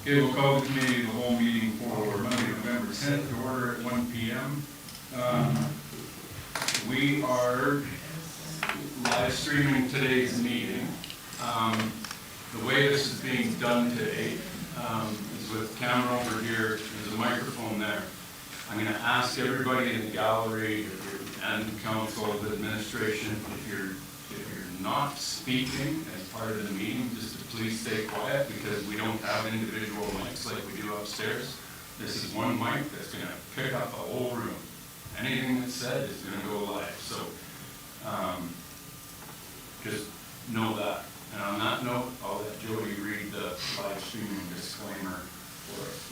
Okay, we'll call the committee the whole meeting for Monday, November 10th to order at 1 p.m. We are live streaming today's meeting. The way this is being done today is with camera over here. There's a microphone there. I'm going to ask everybody in the gallery and council of administration, if you're not speaking as part of the meeting, just to please stay quiet, because we don't have individual mics like we do upstairs. This is one mic that's going to pick up the whole room. Anything that's said is going to go live. So just know that. And on that note, I'll let Jody read the live streaming disclaimer for us.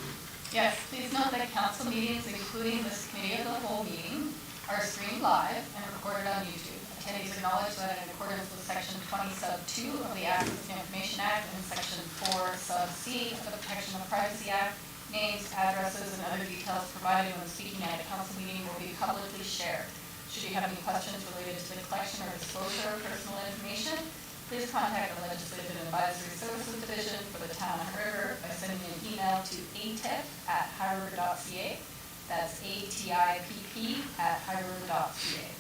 Yes, please note that council meetings, including this committee of the whole meeting, are streamed live and recorded on YouTube. Attendees acknowledge that in accordance with Section 20 sub 2 of the Access to Information Act and Section 4 sub C of the Protection of Privacy Act, names, addresses, and other details provided when speaking at a council meeting will be publicly shared. Should you have any questions related to the collection or disclosure of personal information, please contact the Legislative and Advisory Services Division for the Town of High River by sending an email to atip@highriver.ca. That's ATIPP@highriver.ca.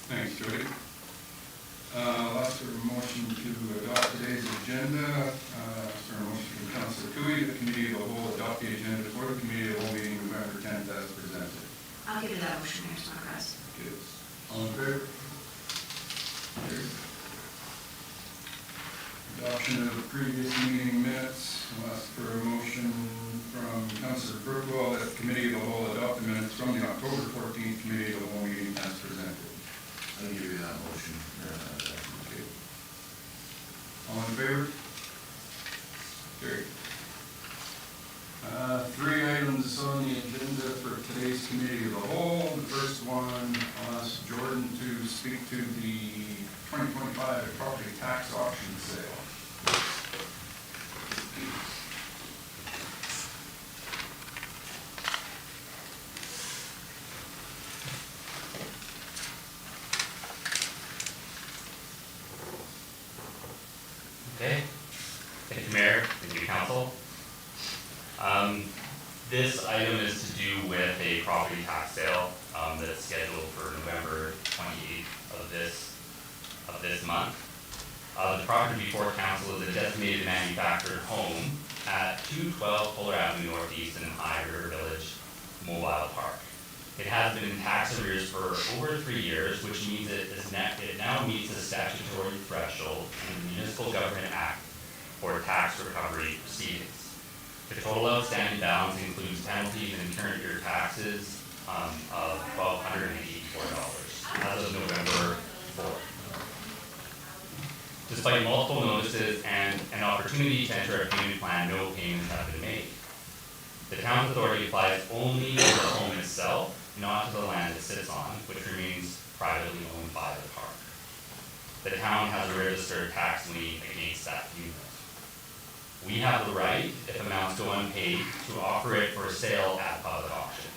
Thanks, Jody. I'll ask for a motion to adopt today's agenda. For a motion from Councillor Cooey, the committee of the whole adopt the agenda for the committee of the whole meeting November 10th as presented. I'll give you that motion, Mayor Snodgrass. Okay. All in favor? Carried. Adoption of the previous meeting minutes. I'll ask for a motion from Councillor Burkwell that the committee of the whole adopt the minutes from the October 14th committee of the whole meeting as presented. I'll give you that motion. Okay. All in favor? Carried. 3 items on the agenda for today's committee of the whole. The first one, I'll ask Jordan to speak to the 2025 property tax auction sale. Okay. Thank you, Mayor. Thank you, Council. This item is to do with a property tax sale that's scheduled for November 28th of this month. The property before Council is a designated manufactured home at 212 Fuller Avenue Northeast in High River Village Mobile Park. It has been in tax arrears for over 3 years, which means it now meets the statutory threshold in the Municipal Government Act for tax recovery proceedings. The total outstanding balance includes penalties and current year taxes of $1,284 as of November 4th. Despite multiple notices and an opportunity to enter a payment plan, no payments have been made. The town's authority applies only to the home itself, not to the land it sits on, which remains privately owned by the park. The town has a registered tax lien against that unit. We have the right, if amounts go unpaid, to offer it for sale at public auction.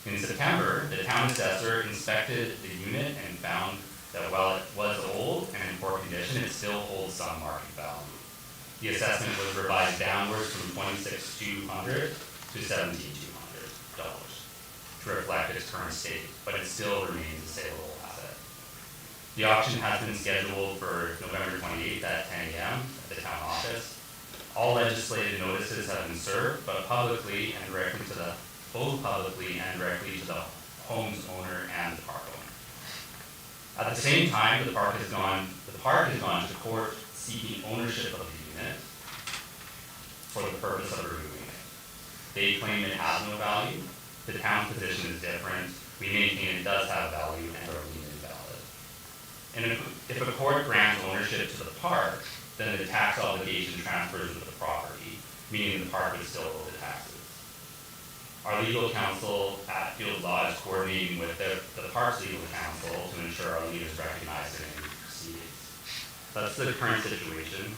In September, the town assessor inspected the unit and found that while it was old and in poor condition, it still holds some market value. The assessment was revised downwards from $26,200 to $17,200 to reflect its current state, but it still remains a saleable asset. The auction has been scheduled for November 28th at 10 a.m. at the town office. All legislative notices have been served, both publicly and directly to the home's owner and the park owner. At the same time, the park has gone to court seeking ownership of the unit for the purpose of removing it. They claim it has no value. The town's position is different. We maintain it does have value and our lien is valid. And if a court grants ownership to the park, then the tax obligation transfers with the property, meaning the park would still owe the taxes. Our legal counsel at Field Law is coordinating with the park's legal counsel to ensure our lien is recognized in any proceedings. That's the current situation.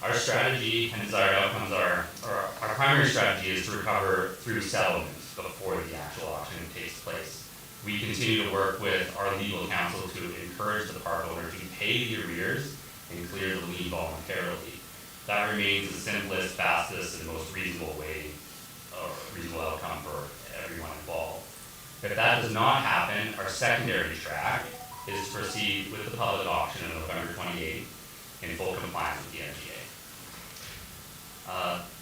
Our strategy and desired outcomes are, or our primary strategy is to recover through settlements before the actual auction takes place. We continue to work with our legal counsel to encourage the park owner to pay the arrears and clear the lien voluntarily. That remains the simplest, fastest, and most reasonable way, or reasonable outcome for everyone involved. If that does not happen, our secondary track is to proceed with the public auction on November 28th in full compliance with the MDA.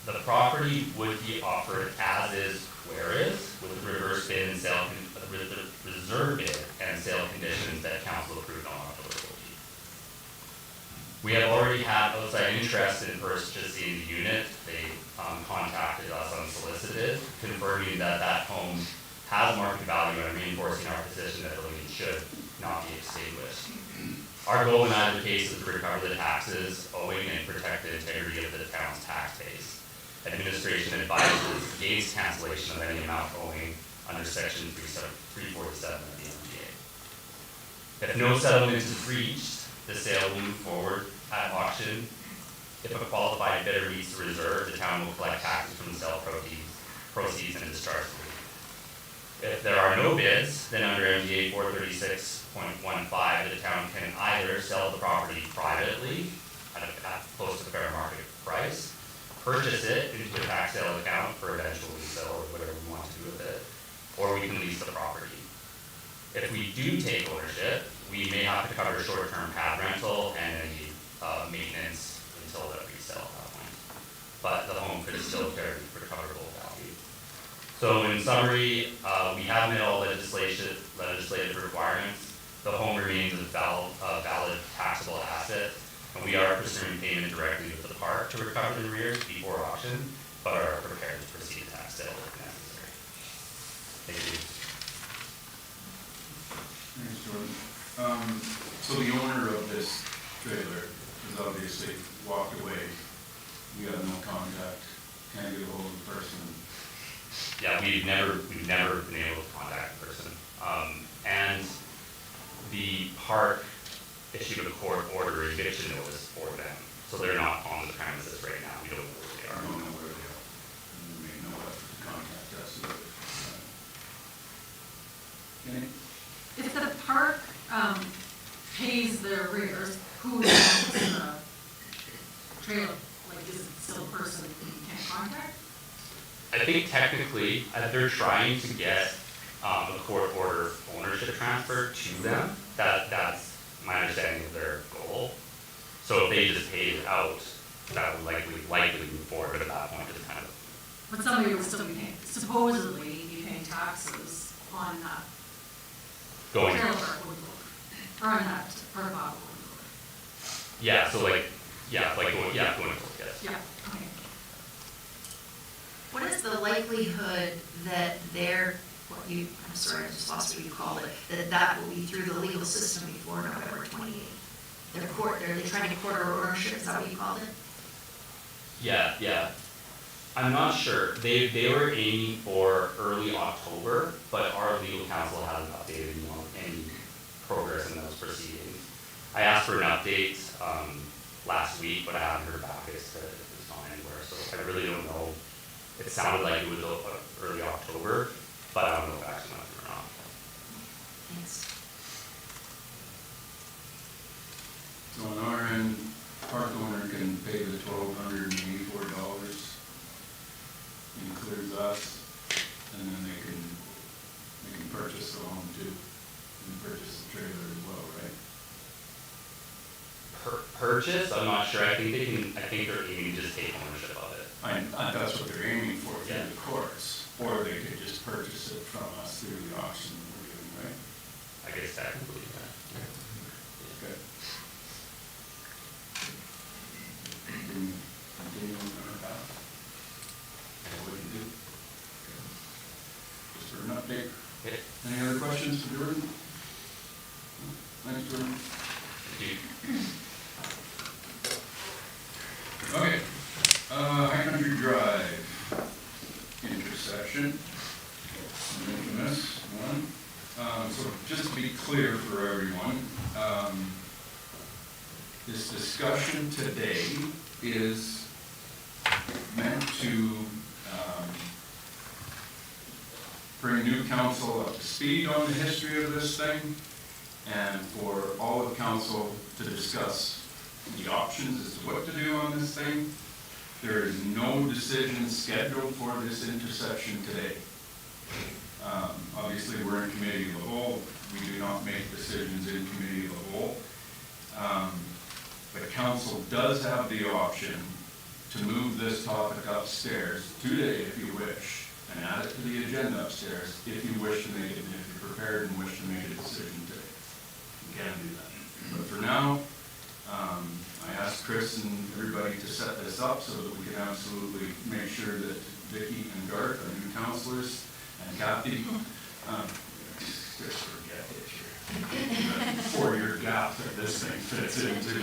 The property would be offered as is, where is, with the reverse bid and sale, with the reserve bid and sale conditions that council approved on October 14th. We have already had outside interest in purchasing the unit. They contacted us unsolicited, confirming that that home has market value and reinforcing our position that the lien should not be extinguished. Our goal in either case is to recover the taxes owing and protect the integrity of the town's tax base. Administration advises against cancellation of any amount owing under section 347 of the MDA. If no settlement is reached, the sale will move forward at auction. If a qualified bidder meets the reserve, the town will collect taxes from the sale proceeds and discharge the lien. If there are no bids, then under MDA 436.15, the town can either sell the property privately at close to the fair market price, purchase it into a tax sale account for eventual resale or whatever we want to do with it, or we can lease the property. If we do take ownership, we may have to cover short-term pad rental and any maintenance until the resale at that point. But the home could still carry recoverable value. So in summary, we have met all legislative requirements. The home remains a valid taxable asset, and we are pursuing payment directly with the park to recover the arrears before auction, but are prepared to proceed to tax sale if necessary. Thank you. Thanks, Jordan. So the owner of this trailer has obviously walked away. We have no contact, can't get a hold of the person. Yeah, we've never been able to contact the person. And the park issued a court order eviction notice for them. So they're not on the premises right now. We don't know where they I are. don't know where they are. And we make no effort to contact us. Okay. If the park pays their arrears, who owns the trailer? Like, is it still a person that you can't contact? I think technically, they're trying to get a court order ownership transfer to them. That's my understanding of their goal. So if they just paid it out, that would likely move forward, but at that point it's kind of. But somebody would still be paying, supposedly be paying taxes on that Going. trailer park would go, or on that part of Bob would Yeah, so going forward, yes. Yeah, okay. What is the likelihood that I'm sorry, I just lost what you called it, that will be through the legal system before November 28th? They're trying to quarter ownership, is that what you called it? Yeah. I'm not sure. They were aiming for early October, but our legal counsel hasn't updated me on any progress in those proceedings. I asked for an update last week, but I haven't heard back as to if it's gone anywhere. So I really don't know. It sounded like it was early October, but I don't know if it actually went through or not. Thanks. So on our end, park owner can pay the $1,284, includes us, and then they can purchase the home too, and purchase the trailer as well, right? Purchase? I'm not sure. I think they're aiming to just take ownership of it. That's what they're aiming for through Yeah. the courts, or they could just purchase it from us through the auction we're doing, right? I guess technically, yeah. Okay. Continue on our path. That's what we can do. Just for an update. Okay. Any other questions for Jordan? Thanks, Jordan. Thank you. Okay, High Country Drive intersection, an infamous one. So just to be clear for everyone, this discussion today is meant to bring new council up to speed on the history of this thing, and for all of council to discuss the options as to what to do on this thing. There is no decision scheduled for this intersection today. Obviously, we're in committee of the whole. We do not make decisions in committee of the whole. But council does have the option to move this topic upstairs today if you wish, and add it to the agenda upstairs if you wish to make it, and if you're prepared and wish to make a decision today. You can do that. But for now, I asked Chris and everybody to set this up so that we can absolutely make sure that Vicki and Garth, our new counselors, and Kathy, just forget it here. 4-year gap that this thing fits into.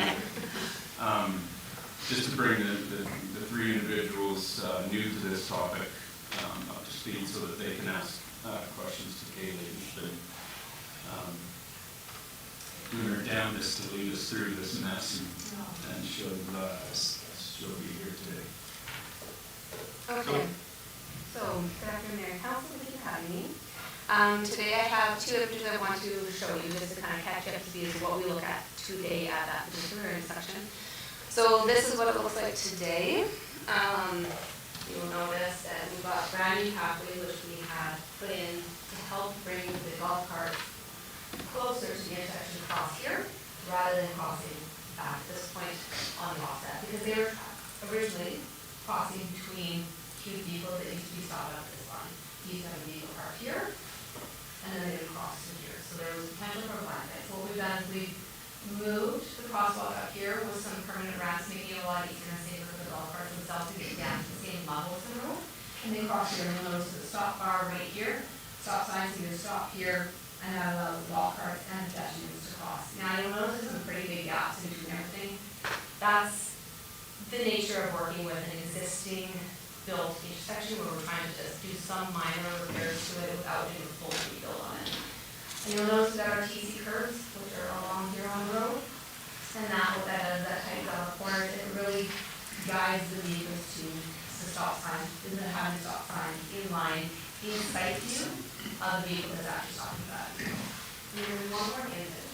Just to bring the 3 individuals new to this topic up to speed so that they can ask questions to Kaylee, who's been doing her damnedest to lead us through this mess, and she'll be here today. Okay, so good afternoon, Mayor and Council, thank you for having me. Today I have 2 images I want to show you just to kind of catch you up to speed as what we look at today at that particular intersection. So this is what it looks like today. You will notice that we've got brand new pathways which we have put in to help bring the golf carts closer to the intersection across here rather than crossing back at this point on the offset, because they were originally crossing between 2 vehicles that used to be stopped up at this line. You used to have a vehicle parked here, and then they would cross through here. So there was potential for a blind spot. So what we've done is we've moved the crosswalk up here with some permanent ramps, making it a lot easier and safer for the golf carts themselves to get down to the same level as the road. And they cross here, and you'll notice the stop bar right here. Stop signs either stop here, and that allows the golf carts and pedestrians to cross. Now you'll notice there's some pretty big gaps in between everything. That's the nature of working with an existing built intersection where we're trying to just do some minor repairs to it without doing a full rebuild on it. And you'll notice that our TC curves, which are along here on the road, and that what that does, that tightens out the corners, it really guides the vehicles to the stop sign, isn't it having a stop sign in line, in sight view of the vehicle that's actually stopping that. And then one more image.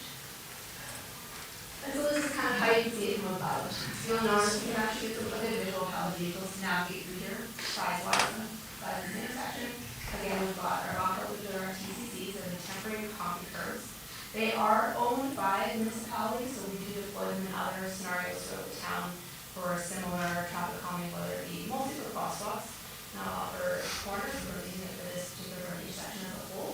And so this is kind of how you can see it from above. You'll notice you can actually get a good visual of how the vehicles navigate through here, size-wise, and size of the intersection. Again, we've got our rock which are our TCCs, and the temporary concrete curves. They are owned by municipalities, so we do deploy them in other scenarios throughout the town for similar traffic calming, whether it be mostly for crosswalks, not for corners, we're using it for this particular intersection as a whole.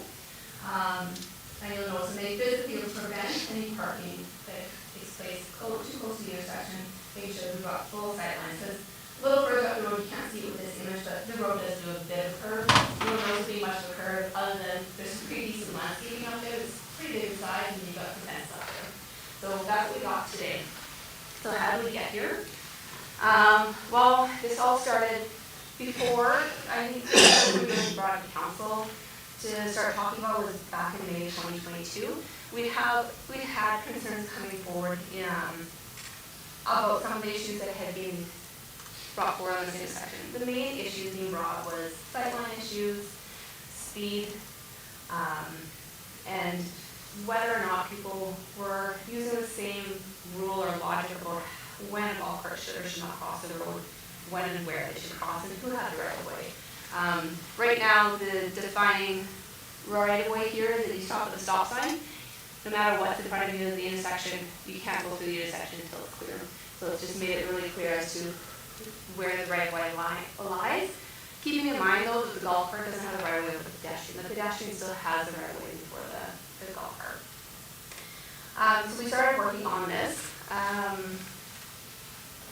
And you'll notice that they physically prevent any parking that takes place too close to the intersection, making sure we've got full sight lines. Because a little further up the road, you can't see it with this image, but the road does do a bit of curve. You don't notice being much of a curve, other than there's some pretty decent landscaping up there. It's pretty big size, and you've got the fence up there. So that's what we got today. So how did we get here? Well, this all started before, I think, we really brought it to council to start talking about was back in May 2022. We'd had concerns coming forward about some of the issues that had been brought forward on this intersection. The main issues being brought was sightline issues, speed, and whether or not people were using the same rule or logic about when a golf cart should or should not cross the road, when and where they should cross, and who had the right of way. Right now, the defining right of way here is that you stop at the stop sign. No matter what's in front of you in the intersection, you can't go through the intersection until it's clear. So it's just made it really clear as to where the right of way lies. Keeping in mind though that the golf cart doesn't have the right of way with the pedestrian. The pedestrian still has the right of way before the golf cart. So we started working on this.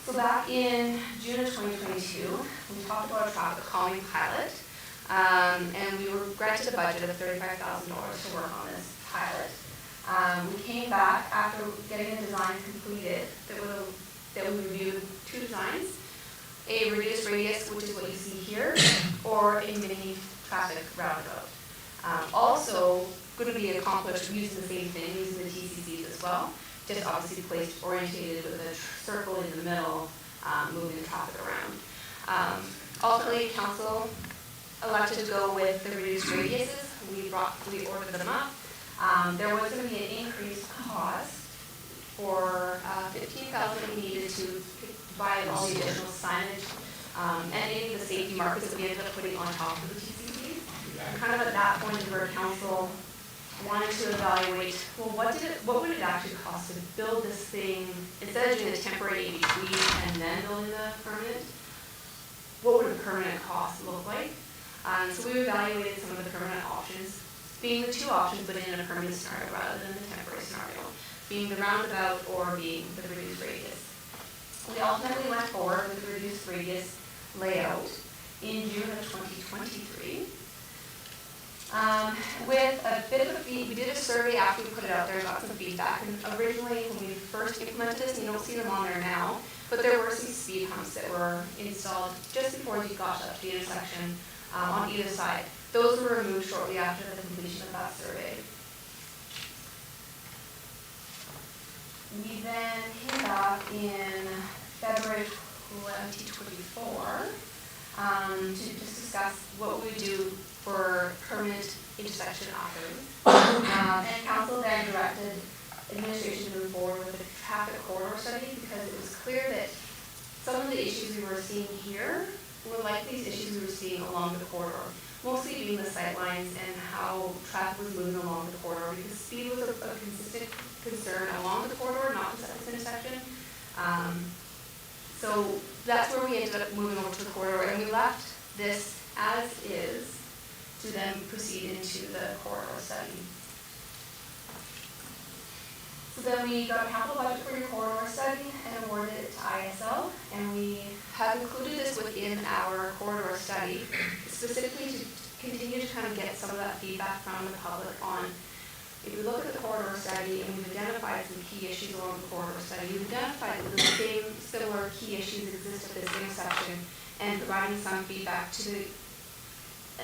So back in June of 2022, we talked about a traffic calming pilot, and we were granted a budget of $35,000 to work on this pilot. We came back after getting the design completed, that we reviewed 2 designs, a reduced radius, which is what you see here, or a mini traffic roundabout. Also, going to be accomplished using the same thing, using the TCCs as well, just obviously placed orientated with a circle in the middle, moving the traffic around. Ultimately, council elected to go with the reduced radiuses. We ordered them up. There was going to be an increased cost for $15,000 we needed to buy all the additional signage and any of the safety markers that we ended up putting on top of the TCCs. Kind of at that point where council wanted to evaluate, well, what would it actually cost to build this thing, instead of doing the temporary in between and then building the permanent, what would a permanent cost look like? So we evaluated some of the permanent options, being the two options, but in a permanent scenario rather than the temporary scenario, being the roundabout or being the reduced radius. We ultimately went forward with the reduced radius layout in June of 2023. With a bit of we did a survey after we put it out there, got some feedback, and originally when we first implemented this, you don't see them on there now, but there were some speed humps that were installed just before you got up to the intersection on either side. Those were removed shortly after the completion of that survey. We then came back in February 2024 to just discuss what we would do for permanent intersection offerings. And council then directed administration to move forward with a traffic corridor study because it was clear that some of the issues we were seeing here were like these issues we were seeing along the corridor, mostly being the sight lines and how traffic was moving along the corridor, because speed was a consistent concern along the corridor, not just at this intersection. So that's where we ended up moving over to the corridor, and we left this as is to then proceed into the corridor study. So then we got a capital budget for your corridor study and awarded it to ISL, and we have included this within our corridor study, specifically to continue to kind of get some of that feedback from the public on, if we look at the corridor study and we've identified some key issues along the corridor study, we've identified that the same similar key issues exist at this intersection, and providing some feedback to the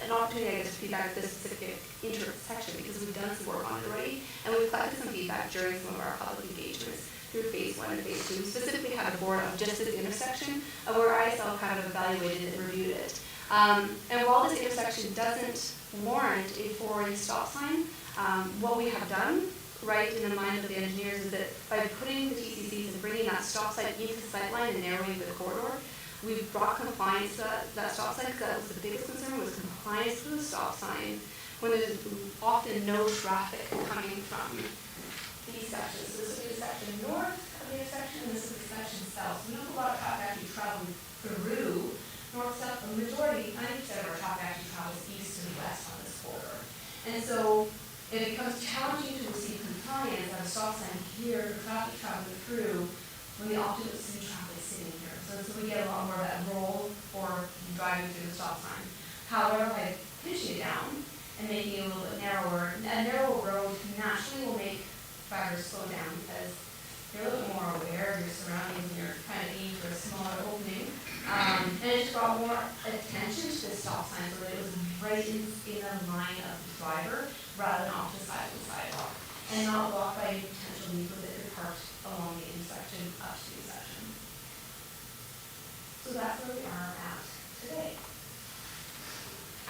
an opportunity, I guess, to feedback at this specific intersection, because we've done some work on it already, and we've collected some feedback during some of our public engagements through phase 1 and phase 2. We specifically had a board of just this intersection, where ISL kind of evaluated and reviewed it. And while this intersection doesn't warrant a 4-lane stop sign, what we have done, right in the mind of the engineers, is that by putting the TCCs and bringing that stop sign into the sight line and narrowing the corridor, we've brought compliance to that stop sign, because that was the biggest concern, was compliance with the stop sign when there's often no traffic coming from these sections. So this would be the section north of the intersection, and this is the section south. So we don't have a lot of traffic actually traveling through north-south. The majority, 90% of our traffic actually travels east and west on this corridor. And so it becomes challenging to receive compliance at a stop sign here, the traffic traveling through, when the opposite city traffic is sitting here. So we get a lot more of that roll or driving through the stop sign. However, by pinching it down and making it a little bit narrower, a narrow road naturally will make drivers slow down, because you're a little bit more aware of your surroundings and you're kind of aiming for a smaller opening. And it just brought more attention to the stop sign, so that it was right in the line of the driver rather than off the side of the sidewalk, and not blocked by any potential vehicles that are parked along the intersection up to the intersection. So that's where we are at today.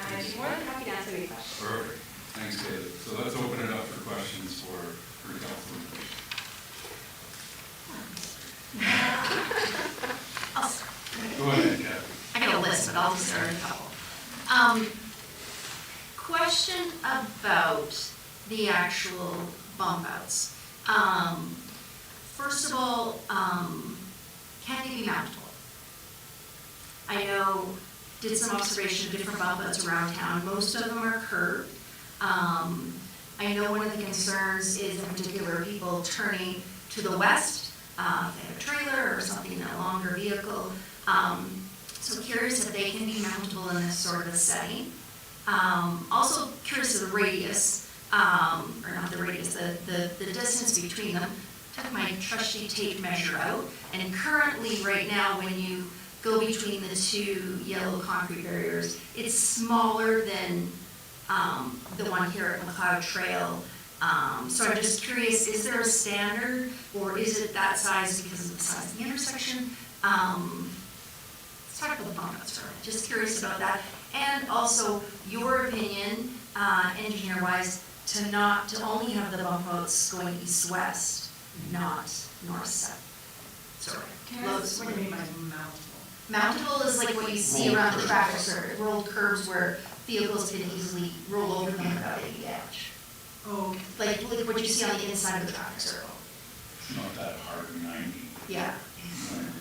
And I'd be more than happy to answer any questions. Perfect. Thanks, David. So let's open it up for questions for council members. Go ahead, Kathy. I got a list, but I'll just start a couple. Question about the actual bump outs. First of all, can they be mountable? I know, did some observation of different bump outs around town. Most of them are curved. I know one of the concerns is in particular people turning to the west, if they have a trailer or something, a longer vehicle. So curious if they can be mountable in this sort of a setting. Also curious of the radius, or not the radius, the distance between them. Took my trusty tape measure out, and currently right now when you go between the two yellow concrete barriers, it's smaller than the one here at McLeod Trail. So I'm just curious, is there a standard, or is it that size because of the size of the intersection? Let's talk about the bump outs for a minute. Just curious about that. And also your opinion, engineer-wise, to only have the bump outs going east-west, not north-south. Sorry. Can I ask what you mean by mountable? Mountable is like what you see around the traffic circuit, rolled curbs where vehicles can easily roll over them without any damage. Oh, Like what you see on the inside of the traffic circle. It's not that hard, 90. Yeah.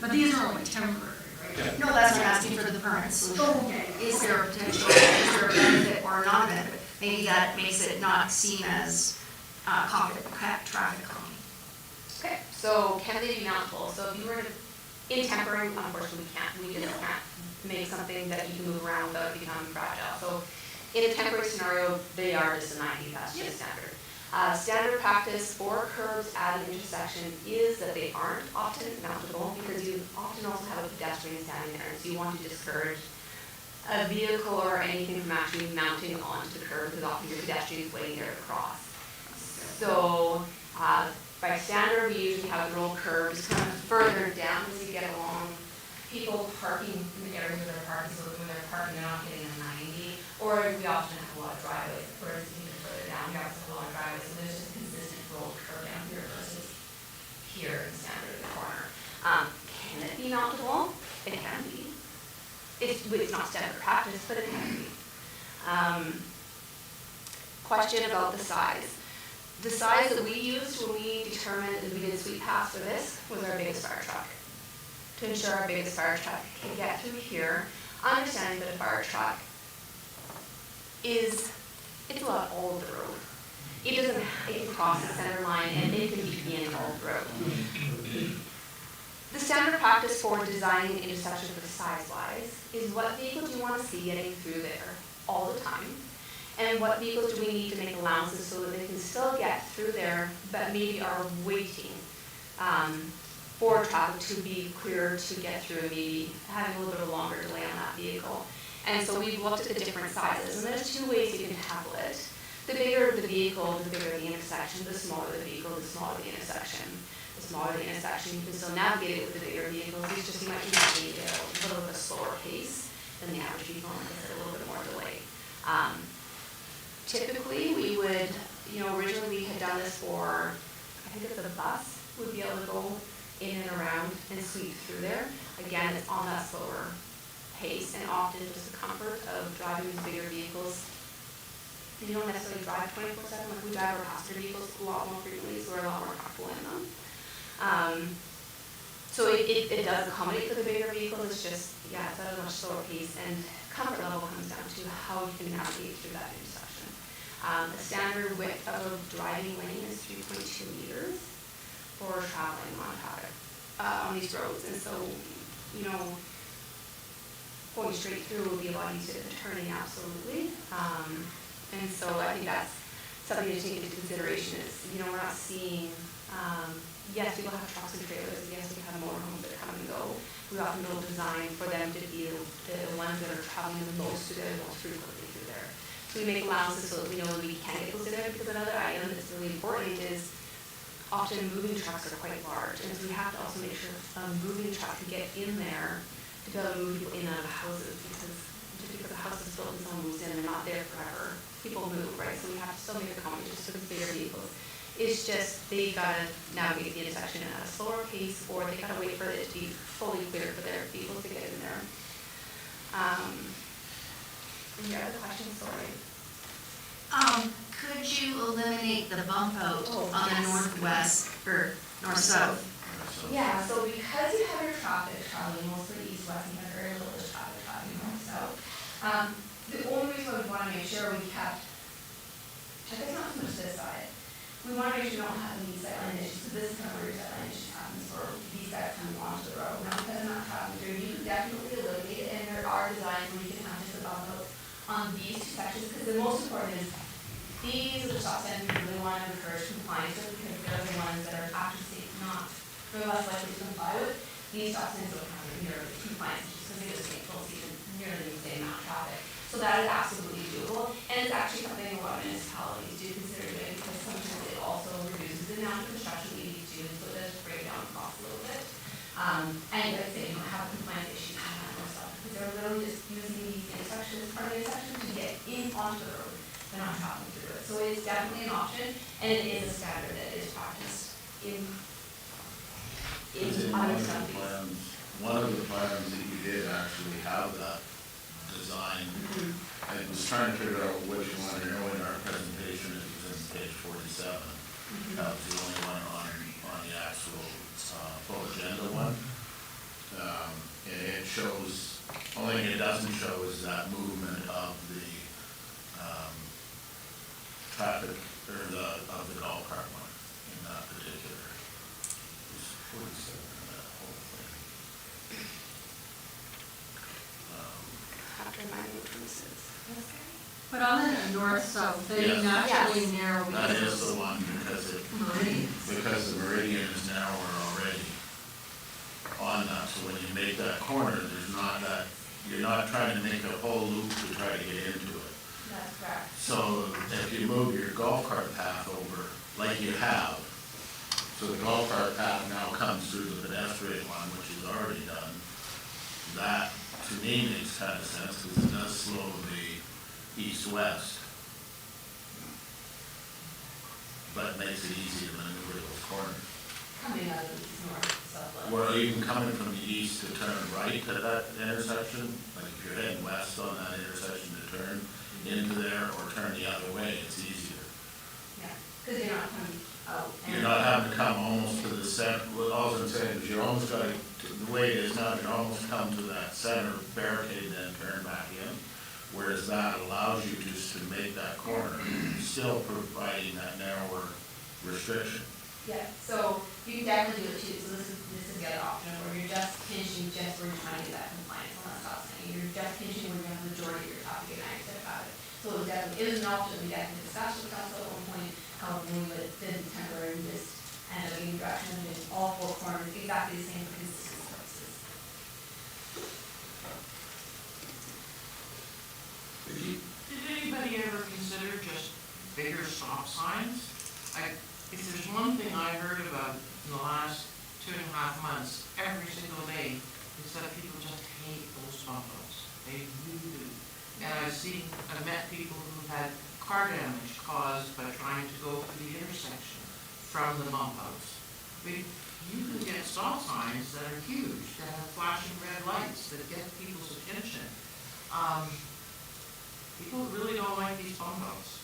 but these are only temporary, right? No, that's what I'm asking for the permanent solution. Oh, okay. Is there a potential, is there a benefit or a non-benefit? Maybe that makes it not seem as traffic calming. Okay, so can they be mountable? So if you were to, in temporary, unfortunately, we just can't make something that you can move around without it becoming fragile. So in a temporary scenario, they are just a 90, that's just standard. Standard practice for curbs at an intersection is that they aren't often mountable because you often also have a pedestrian standing there, and so you want to discourage a vehicle or anything from actually mounting onto the curb because often your pedestrian is waiting there to cross. So by standard, we usually have the roll curbs kind of further down as you get along. People parking in the areas where they're parking, so when they're parking, they're not getting a 90. Or we often have a lot of driveways, whereas even further down, we have a lot of driveways, so there's just consistent roll curb down here versus here in standard in the corner. Can it be mountable? It can be. It's not standard practice, but it can be. Question about the size. The size that we used when we determined that we did sweep pass for this was our biggest fire truck. To ensure our biggest fire truck can get through here, understanding that a fire truck it's allowed all of the road. It can cross the center line and it can be in all of the road. The standard practice for designing an intersection for size-wise is what vehicles you want to see getting through there all the time, and what vehicles do we need to make allowances so that they can still get through there, but maybe are waiting for traffic to be clear to get through, maybe having a little bit of a longer delay on that vehicle. And so we've looked at the different sizes, and there's two ways you can tackle it. The bigger the vehicle, the bigger the intersection, the smaller the vehicle, the smaller the intersection. The smaller the intersection, you can still navigate it with the bigger vehicles, it's just you might need a little bit of a slower pace than the average vehicle, and like I said, a little bit more delay. Typically, we would, originally we had done this for, I think it's a bus, would be able to go in and around and sweep through there. Again, it's on that slower pace, and often just the comfort of driving these bigger vehicles. You don't necessarily drive 24/7, like we drive our passenger vehicles a lot more frequently, so we're a lot more comfortable in them. So it does accommodate for the bigger vehicles, it's just, it's at a much slower pace, and comfort level comes down to how you can navigate through that intersection. The standard width of a driving lane is 3.2 meters for traveling on traffic, on these roads, and so, going straight through would be a lot easier than turning, absolutely. And so I think that's something to take into consideration is, we're not seeing, yes, people have trucks and trailers, yes, we have motorhomes that come and go. We often build design for them to be the ones that are traveling the most to get the most frequently through there. So we make allowances so that we know we can get those in there, because another item that's really important is often moving trucks are quite large, and so we have to also make sure moving truck can get in there to be able to move people in and out of houses, because just because the house is built and someone moves in, they're not there forever. People move, right? So we have to still make accommodations for the bigger vehicles. It's just they gotta navigate the intersection at a slower pace, or they gotta wait for it to be fully clear for their vehicles to get in there. Any other questions? Sorry. Could you eliminate the bump out Oh, on the yes. northwest or north-south? Yeah, so because you have your traffic traveling mostly east-west, you have very little traffic traveling north-south. The only reason we want to make sure we kept, I guess not so much this side, we want to make sure we don't have any sightline issues, because this is kind of where your sightline issues happens, or these guys coming onto the road. Now, because I'm not traveling through, you can definitely eliminate it, and there are designs where you can have just a bump out on these two sections, because the most important is these are the stop signs we really want to encourage compliance with, because they're the ones that are actually not very less likely to comply with. These stop signs don't have nearly compliance issues, because they just don't see nearly the same amount of traffic. So that is absolutely doable, and it's actually something a lot of municipalities do consider doing, because sometimes it also reduces the amount of construction we need to do, so it does break down the cost a little bit. And like I say, you don't have compliance issues on that or stuff, because they're literally just using these intersections, part of the intersection, to get in onto the road. They're not traveling through it. So it is definitely an option, and it is a standard that is practiced in It's in other one of the studies. plans, one of the plans that you did actually have that design. I was trying to figure out which one, I know in our presentation it was in page 47. That was the only one on the actual, full agenda one. And it shows, only thing it doesn't show is that movement of the, traffic, or of the golf cart one in that particular. It's 47 in that whole thing. Have to remind me which one this is. But on the north-south, they Yes. naturally Yes. narrow That because is the one, because it, meridians. because the meridian is narrower already on that, so when you make that corner, there's not that, you're not trying to make a whole loop to try to get into it. That's correct. So if you move your golf cart path over, like you have, so the golf cart path now comes through the pedestrian one, which is already done, that, to me, makes kind of sense, because it does slow the east-west, but makes it easy to maneuver those corners. Coming out of the north, south. Or even coming from the east to turn right at that intersection, like if you're heading west on that intersection to turn into there or turn the other way, it's easier. Yeah, because you're not coming out. You're not having to come almost to the center, well, all I'm saying is you're almost got to, the way it is now, you almost come to that center barricade, then turn back in. Whereas that allows you just to make that corner, still providing that narrower restriction. Yeah, so you can definitely do it too, so this is the other option, where you're just pinching just where you're trying to get that compliance on that stop sign. You're just pinching where you have the majority of your traffic at night instead of about it. So it was definitely, it was an option we definitely discussed with council at one point, however, we would, did temporary, we just ended up getting direction and doing all four corners exactly the same for consistency purposes. Did anybody ever consider just bigger stop signs? If there's one thing I heard about in the last 2.5 months, every single day, is that people just hate those bump outs. They really do. And I've met people who've had car damage caused by trying to go through the intersection from the bump outs. I mean, you can get stop signs that are huge, that have flashing red lights, that get people's attention. People really don't like these bump outs.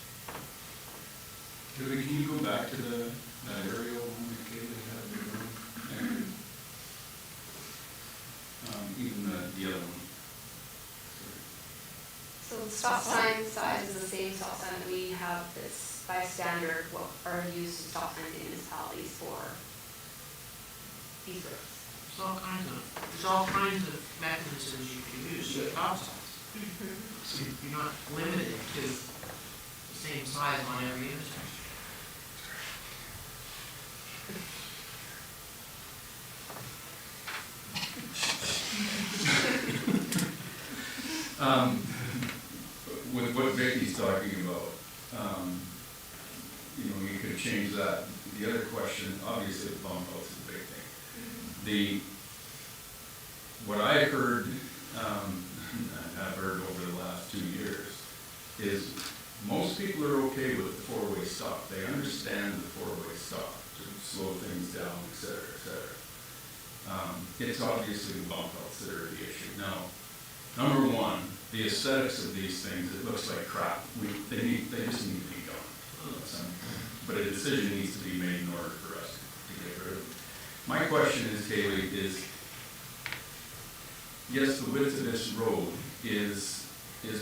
Can you go back to that aerial one that Kaylee had? There? Even the other one. So the stop sign size is the same stop sign that we have that's by standard, what are used to stop signs in municipalities for these roads. There's all kinds of mechanisms you can use to stop signs. So you're not limited to the same size on every intersection. With what Vicky's talking about, you could change that. The other question, obviously, the bump outs is a big thing. What I heard, and I've heard over the last 2 years, is most people are okay with the four-way stop. They understand the four-way stop to slow things down, et cetera, et cetera. It's obviously the bump outs that are the issue. Now, number one, the aesthetics of these things, it looks like crap. They just need to be gone. But a decision needs to be made in order for us to get rid of them. My question is, Kaylee, yes, the width of this road is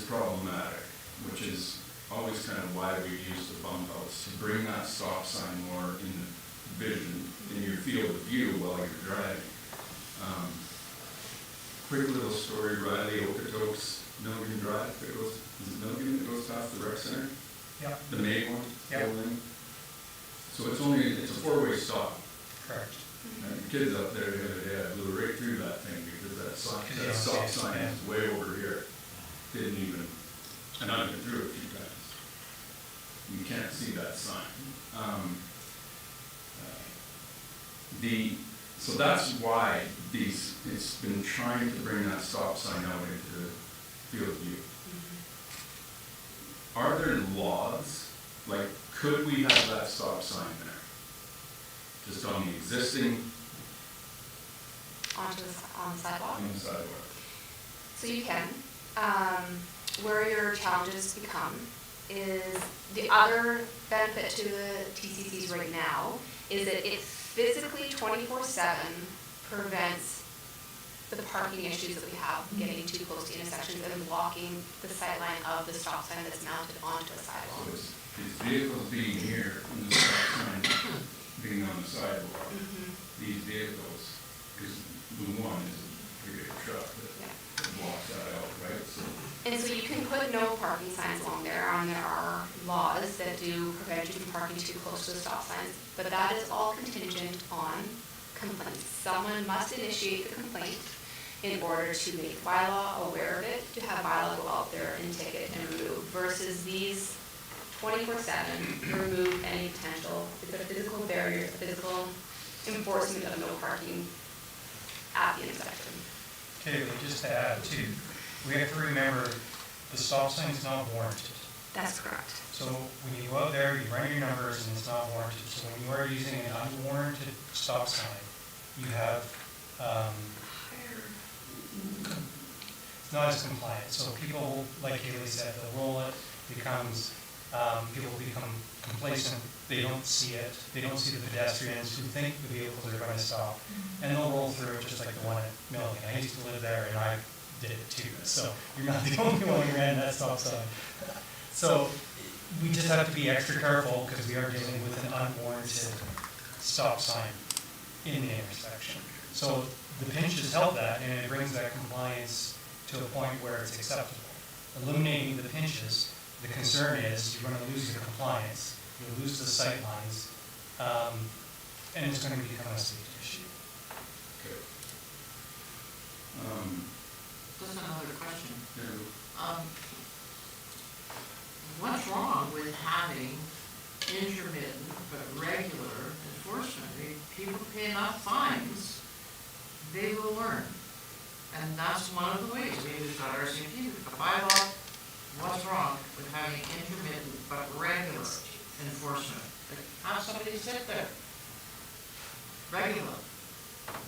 problematic, which is always kind of why we use the bump outs, to bring that stop sign more in vision, in your field of view while you're driving. Quick little story, Riley, Okotoks, Milligan Drive, is it Milligan that goes past the rec center? Yep. The main one? Yep. Building? So it's a four-way stop. Correct. And the kids up there the other day, I blew right through that thing because that stop Yeah, sign yeah. is way over here. Didn't even, and I've been through it a few times. You can't see that sign. So that's why it's been trying to bring that stop sign out into the field of view. Are there laws, like, could we have that stop sign there? just on the existing, on the sidewalk. on the sidewalk. So you can. Where your challenges become is the other benefit to the TCCs right now is that it physically 24/7 prevents the parking issues that we have getting too close to intersections and blocking the sight line of the stop sign that's mounted onto a So sidewalk. it's these vehicles being here and the stop sign being on the sidewalk, these vehicles, because the one is a pretty big truck Yeah. that blocks that out, right? So And so you can put no parking signs along there, and there are laws that do prevent you from parking too close to the stop signs, but that is all contingent on complaints. Someone must initiate the complaint in order to make bylaw aware of it, to have bylaw go out there and ticket and remove, versus these 24/7 remove any potential, it's a physical barrier, it's a physical enforcement of no parking at the intersection. Okay, but just to add too, we have to remember the stop sign is not warranted. That's correct. So when you go out there, you run your numbers and it's not warranted. So when you are using an unwarranted stop sign, you have, it's not as compliant. So people, like Haley said, they'll roll it, becomes, people become complacent, they don't see it, they don't see the pedestrians who think the vehicles are going to stop, and they'll roll through it just like the one at Milligan. I used to live there and I did it too, so you're not the only one who ran that stop sign. So we just have to be extra careful because we are dealing with an unwarranted stop sign in the intersection. So the pinches help that, and it brings that compliance to a point where it's acceptable. Eliminating the pinches, the concern is you're going to lose your compliance, you'll lose the sight lines, and it's going to become a safety issue. okay. Just another question. Yeah. What's wrong with having intermittent but regular enforcement? I mean, people pay enough fines, they will learn. And that's one of the ways. I mean, we've got RCMP, we've got bylaw. What's wrong with having intermittent but regular enforcement? Like, have somebody sit there. Regular.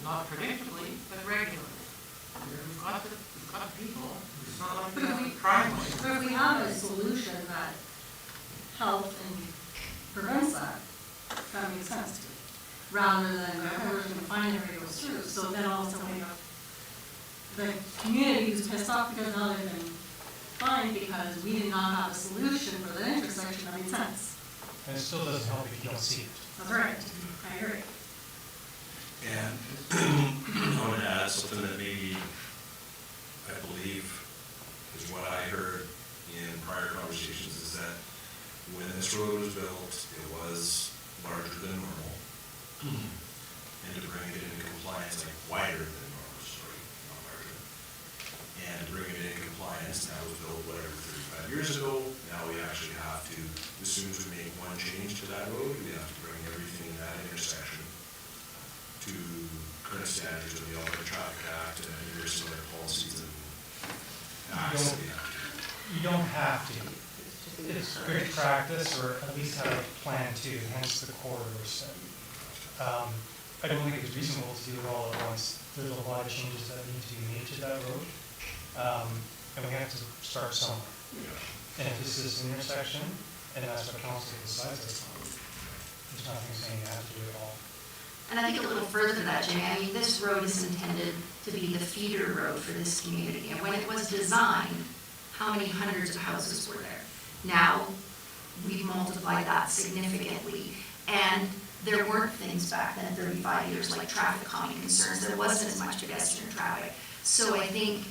Not predictably, but regularly. We've got the people. It's not like we have a crime rate. But if we have a solution that helps and prevents that, that makes sense to me. Rather than, we're just gonna find everybody goes through, so then all of a sudden we have the community who's pissed off because now they've been fined because we did not have a solution for the intersection that made sense. And it still doesn't help if you don't see it. That's right, I agree. And I want to add something that maybe I believe is what I heard in prior conversations, is that when this road was built, it was larger than normal. And to bring it into compliance, like wider than normal, sorry, not larger. And to bring it into compliance, now it was built whatever 35 years ago, now we actually have to, as soon as we make one change to that road, we have to bring everything in that intersection to current standards of the Alberta Traffic Act and various other policies and acts that we have to do. You don't have to. It's good practice, or at least have a plan to, hence the corridor study. I don't think it's reasonable to do it all at once. There's a lot of changes that need to be made to that road, and we have to start somewhere. And if this is an intersection, and that's what council decides it's on, there's nothing saying you have to do it all. And I think a little further than that, Jimmy, I mean, this road is intended to be the feeder road for this community. And when it was designed, how many hundreds of houses were there? Now, we've multiplied that significantly. And there weren't things back then, 35 years, like traffic calming concerns. There wasn't as much pedestrian traffic. So I think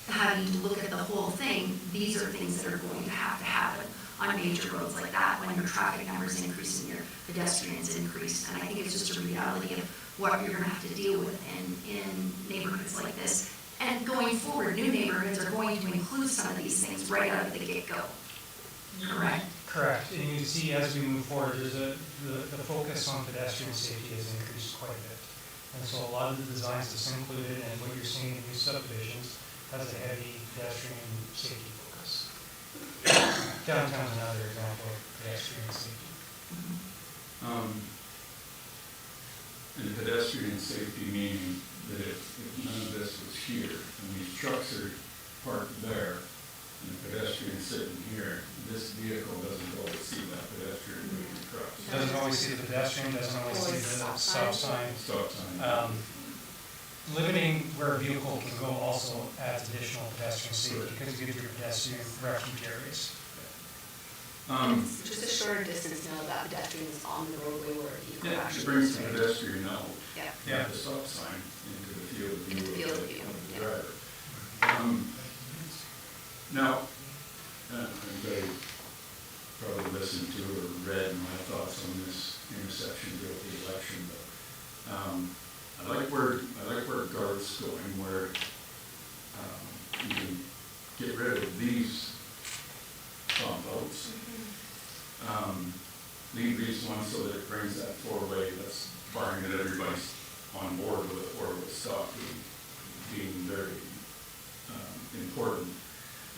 having to look at the whole thing, these are things that are going to happen on major roads like that when your traffic numbers increase and your pedestrians increase. And I think it's just a reality of what you're going to have to deal with in neighborhoods like this. And going forward, new neighborhoods are going to include some of these things right out of the get-go. Correct? Correct, and you see as we move forward, there's the focus on pedestrian safety has increased quite a bit. And so a lot of the designs that's included and what you're seeing in new subdivisions has a heavy pedestrian safety focus. Downtown's another example of pedestrian safety. safety meaning that if none of this was here, and these trucks are parked there, and the pedestrian's sitting here, this vehicle doesn't always see that pedestrian moving across. Doesn't always see the pedestrian, doesn't always see the stop sign. Stop sign. Limiting where a vehicle can go also adds additional pedestrian safety because it gives you pedestrian refuge areas. It's just a shorter distance now that pedestrian is on the roadway where a vehicle Yeah, it actually brings is. the pedestrian out, Yeah. Yeah. the stop sign, into the field of Into the view field of of view, the yeah. driver. Now, everybody probably listened to or read my thoughts on this intersection throughout the election, but I like where Garth's going, where you can get rid of these bump outs. Leave these ones so that it brings that four-way, that's barring that everybody's on board with a four-way stop being very important.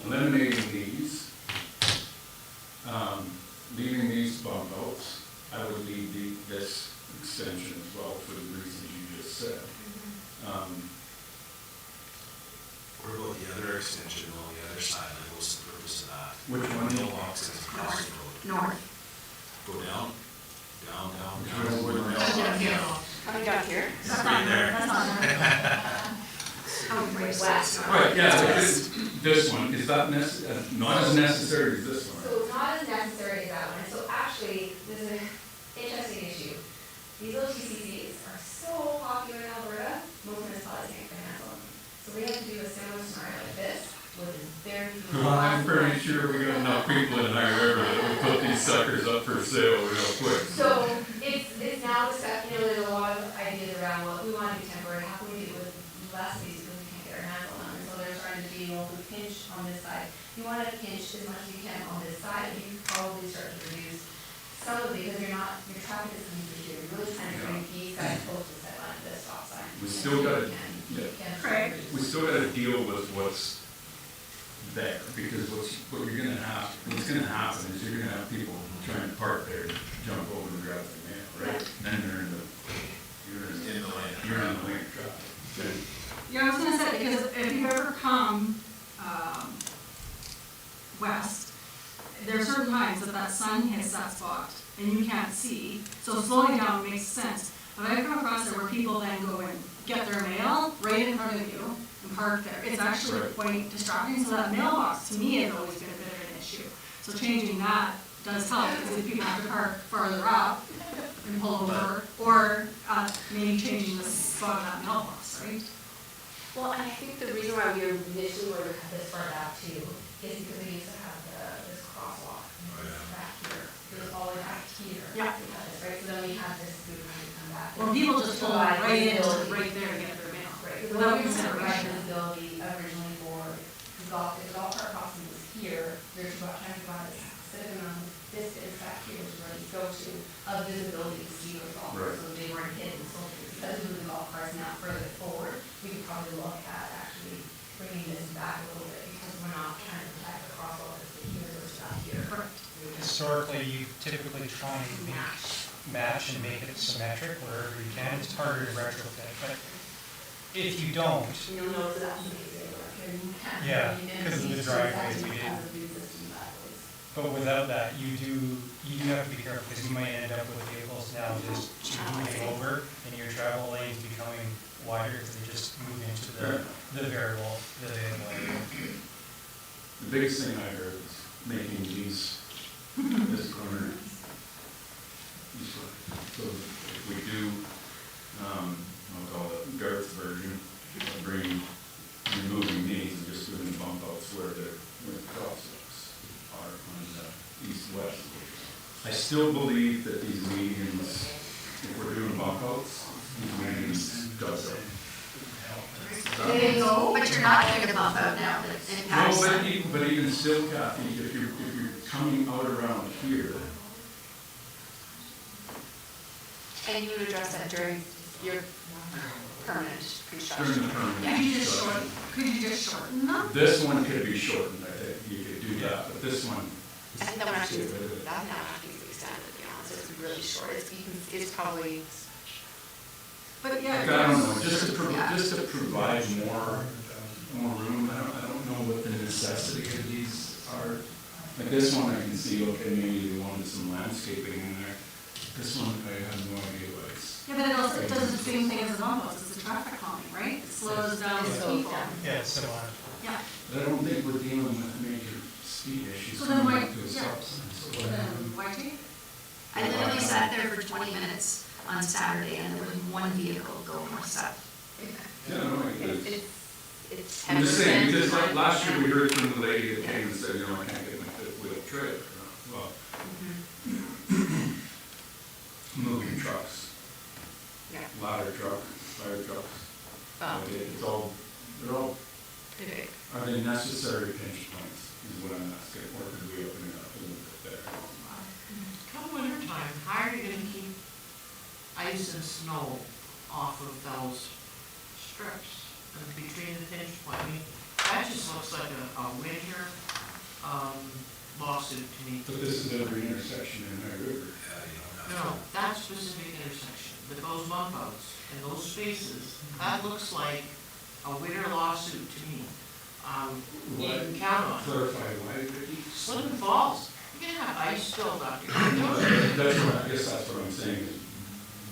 Eliminating these, leaving these bump outs, I would leave this extension as well for the reasons you just said. What about the other extension on the other side, like what's the purpose of that? Which one? Mailbox is across the road. North. Go down, down, Which one? Coming down here. That's right there. That's not. West. Right, yeah, but this one, is that not as necessary as this one? So it's not as necessary as that one, and so actually, this is an interesting issue. These little TCCs are so popular in Alberta, most municipalities can't get hands on them. So we have to do a similar scenario like this, with very few. Well, I'm pretty sure we got enough people in our area that will put these suckers up for sale real quick. So it's now discussed, there's a lot of ideas around what we want to do temporary, how can we do it with less of these because we can't get our hands on them. And so they're starting to be, if we pinch on this side, you want to pinch as much as you can on this side, and you can probably start to reduce some of it because your traffic is coming through here. You're really trying to bring these guys close to the sight line of this stop sign. We still gotta- You can Correct. We still gotta deal with what's there, because what's gonna happen is you're gonna have people trying to park there, jump over and grab their mail, right? Then you're in the lane of traffic. Okay. Yeah, I was gonna say, because if you ever come, west, there are certain times that sun hits that spot and you can't see, so slowing down makes sense. But I've come across it where people then go and get their mail right in front of you and park there. It's actually Right. quite distracting, so that mailbox to me has always been a bit of an issue. So changing that does help, because if people have to park farther up and pull over, or maybe changing the spot of that mailbox, right? Well, and I think the reason why we initially were to cut this far back too is because we used to have this crosswalk back here. It was all the way back here. Yeah. We had this, right? So then we had this group when we come back. Or people just pull Provide right into, visibility. right there to get their mail. Right, because Without we were gonna provide consideration. visibility originally for, because all car crossing was here, we were trying to provide a specific amount of distance back here, which is where you go to, of visibility to see those golf Right. cars, so they weren't hidden. So because we moved the golf cars now further forward, we could probably look at actually bringing this back a little bit, because we're not trying to protect the crosswalk that's here versus out here. Correct. Historically, you typically try and match and make it symmetric wherever you can. It's harder to retrofit, but if you don't, And you'll notice that's amazing, like, here you can. Yeah, You didn't because of the see driveways exactly we did. because of the existing driveways. but without that, you do have to be careful because you might end up with vehicles now just moving over and your travel lanes becoming wider because they just move into the variable area. The biggest thing I heard is making this corner, so if we do, I'll call it Garth's version, of removing these and just doing the bump outs where the crosswalks are on the east-west. I still believe that these medians, if we're doing bump outs, these medians does it. But you're not doing a bump out now, but in No, Patterson. but even still, Kathy, if you're coming out around here, And you would address that during your permanent during construction? the permanent Could you just construction. could you just shorten them? This one could be shortened, I think, you could do that, but this one, I think that one actually, that now actually is extended, to be honest, it's really short, it's probably, But Like, yeah. I don't know, just to Yeah. provide more room, I don't know what the necessity of these are. Like this one I can see, okay, maybe they wanted some landscaping in there. This one, I have no idea what it's. Yeah, but it also, it does the same thing as the bump outs, it's a traffic calming, right? It slows down the people. Yeah, it's similar. Yeah, But I don't think we're dealing with major speed issues So then coming why- up to a yeah. stop sign, so then what? why take it? I literally sat there for 20 minutes on Saturday and there was one vehicle going north south. Yeah, no, I get it. It's I'm just saying, 10%. because like last year we heard from the lady that came and said, you know, I can't get my fifth wheel trailer. Well, moving trucks, Yeah. ladder truck, fire trucks. It's all, they're all, Okay. are they necessary pinch points, is what I'm asking, or could we open it up a little bit there? Come winter time, how are you gonna keep ice and snow off of those strips and between the pinch point? I mean, that just looks like a winter, lawsuit to me. But this is every intersection in High River. Yeah, you don't have No, that specific intersection, with those bump outs and those spaces, that looks like a winter lawsuit to me. You can count on it. Clarify why, Vicky? Slip and falls, you're gonna have ice filled up your That's what, I guess that's what I'm saying, is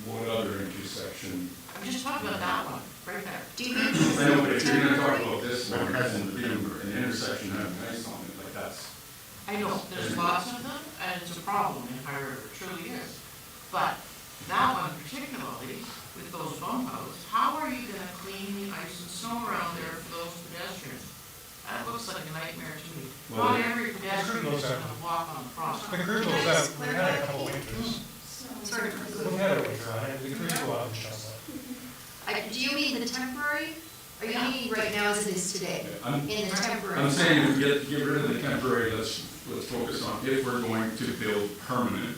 what other intersection? I'm just talking about that one, right there. Do you mean? I know, but if you're gonna talk about this one, and an intersection having ice on it, like that's. I know, there's lots of them, and it's a problem in High River, it truly is. But that one particularly, with those bump outs, how are you gonna clean the ice and snow around there for those pedestrians? That looks like a nightmare to me. Well, Not every pedestrian goes is out. gonna walk on the The crosswalk. crew goes out, we've had a couple winters. Sorry. We've had a winter on it, the crews go out and shovel it. Do you mean the temporary? Are you meaning right now as it is today? I'm, In the temporary? I'm saying if we get rid of the temporary, let's focus on if we're going to build permanent.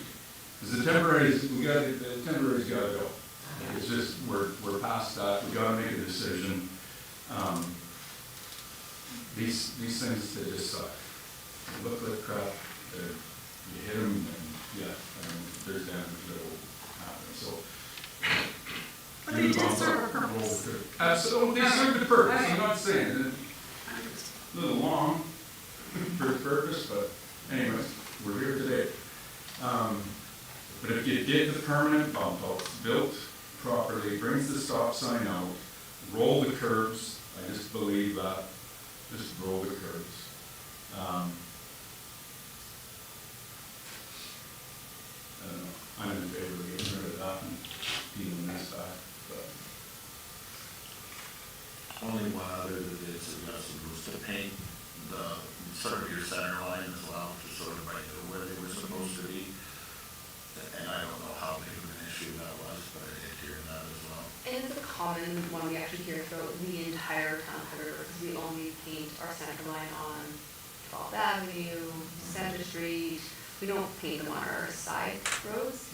Because the temporaries, the temporary's gotta go. It's just, we're past that, we gotta make a decision. These things, they just suck. They look like crap, you hit them and, yeah, there's damage that will happen, so. But they did serve a purpose. Absolutely, they serve the purpose, I'm not saying, a little long for the purpose, but anyways, we're here today. But if you get the permanent bump outs built properly, brings the stop sign out, roll the curbs, I just believe that, just roll the curbs. I don't know, I'm in favor of getting rid of that and peeling this back, but. Only one other that they suggested was to paint the, sort of your center line as well, to sort of right where they were supposed to be. And I don't know how big of an issue that was, but I did hear that as well. And it's a common one we actually hear throughout the entire town of High River, because we only paint our center line on 12th Avenue, Center Street. We don't paint them on our side roads.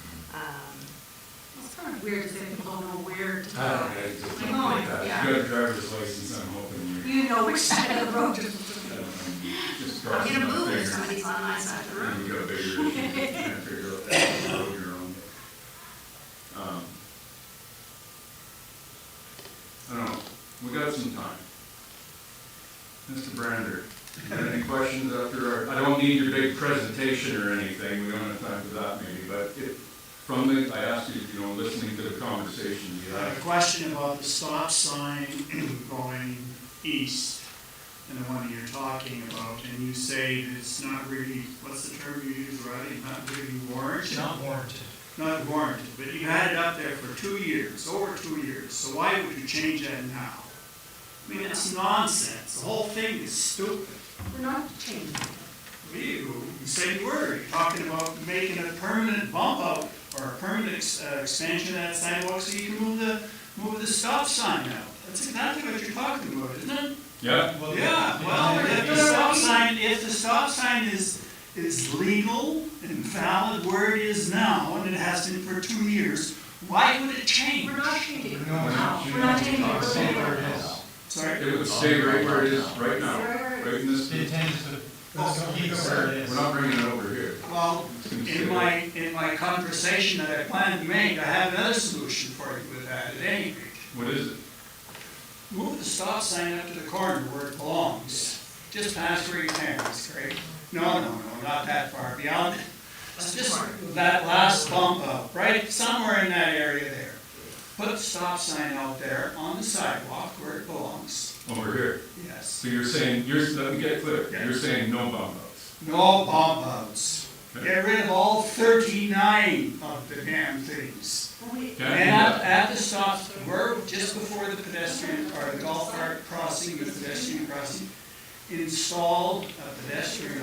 It's kind of weird to say people don't know where to I don't go. know, it's just I know, like that. yeah. You got a driver's license, I'm hoping you. You know which side of the road to. Just I'm crossing gonna my move if fingers. somebody's on my side of the road. And you got a bigger issue, you can't figure out that road you're on. I don't know, we got some time. Mr. Brander, you got any questions after our, I don't need your big presentation or anything, we don't have time for that maybe, but from the, I asked you, you know, listening to the conversation you I have had. a question about the stop sign going east, and the one you're talking about, and you say that it's not really, what's the term you use, Roddy, not really warranted? Not warranted. Not warranted, but you had it up there for 2 years, over 2 years, so why would you change that now? I mean, it's nonsense, the whole thing is stupid. We're not changing. You said you were, you're talking about making a permanent bump out, or a permanent expansion of that sidewalk so you can move the stop sign out. That's exactly what you're talking about, isn't it? Yeah? Yeah, well, if the stop sign is legal and valid where it is now, and it has been for 2 years, why would it change? We're not changing it. No, we're not. We're not changing it. Stay where it is. Sorry? It would stay right where it is right now, right in this. The intent is to, keep it where it is. We're not bringing it over here. Well, in my conversation that I planned to make, I have another solution for you with that, at any rate. What is it? Move the stop sign up to the corner where it belongs, just past where your parents, Craig. No, not that far, beyond, just that last bump up, right, somewhere in that area there. Put the stop sign out there on the sidewalk where it belongs, Over here. yes. So you're saying, let me get clear, Yeah. you're saying no bump outs. No bump outs. Get rid of all 39 of the damn things. Can't do And that. at the stop, we're just before the pedestrian, or the golf cart crossing, the pedestrian crossing, install a pedestrian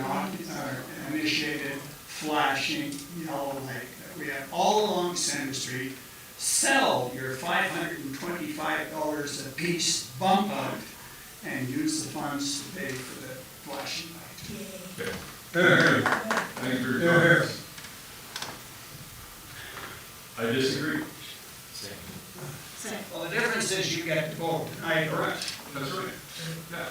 initiated flashing yellow light that we have all along Center Street. Sell your $525 a piece bump out and use the funds to pay for the flashing light. Okay. Thank you for your comments. I disagree. Well, the difference is you get to vote tonight, correct? That's right. Yeah,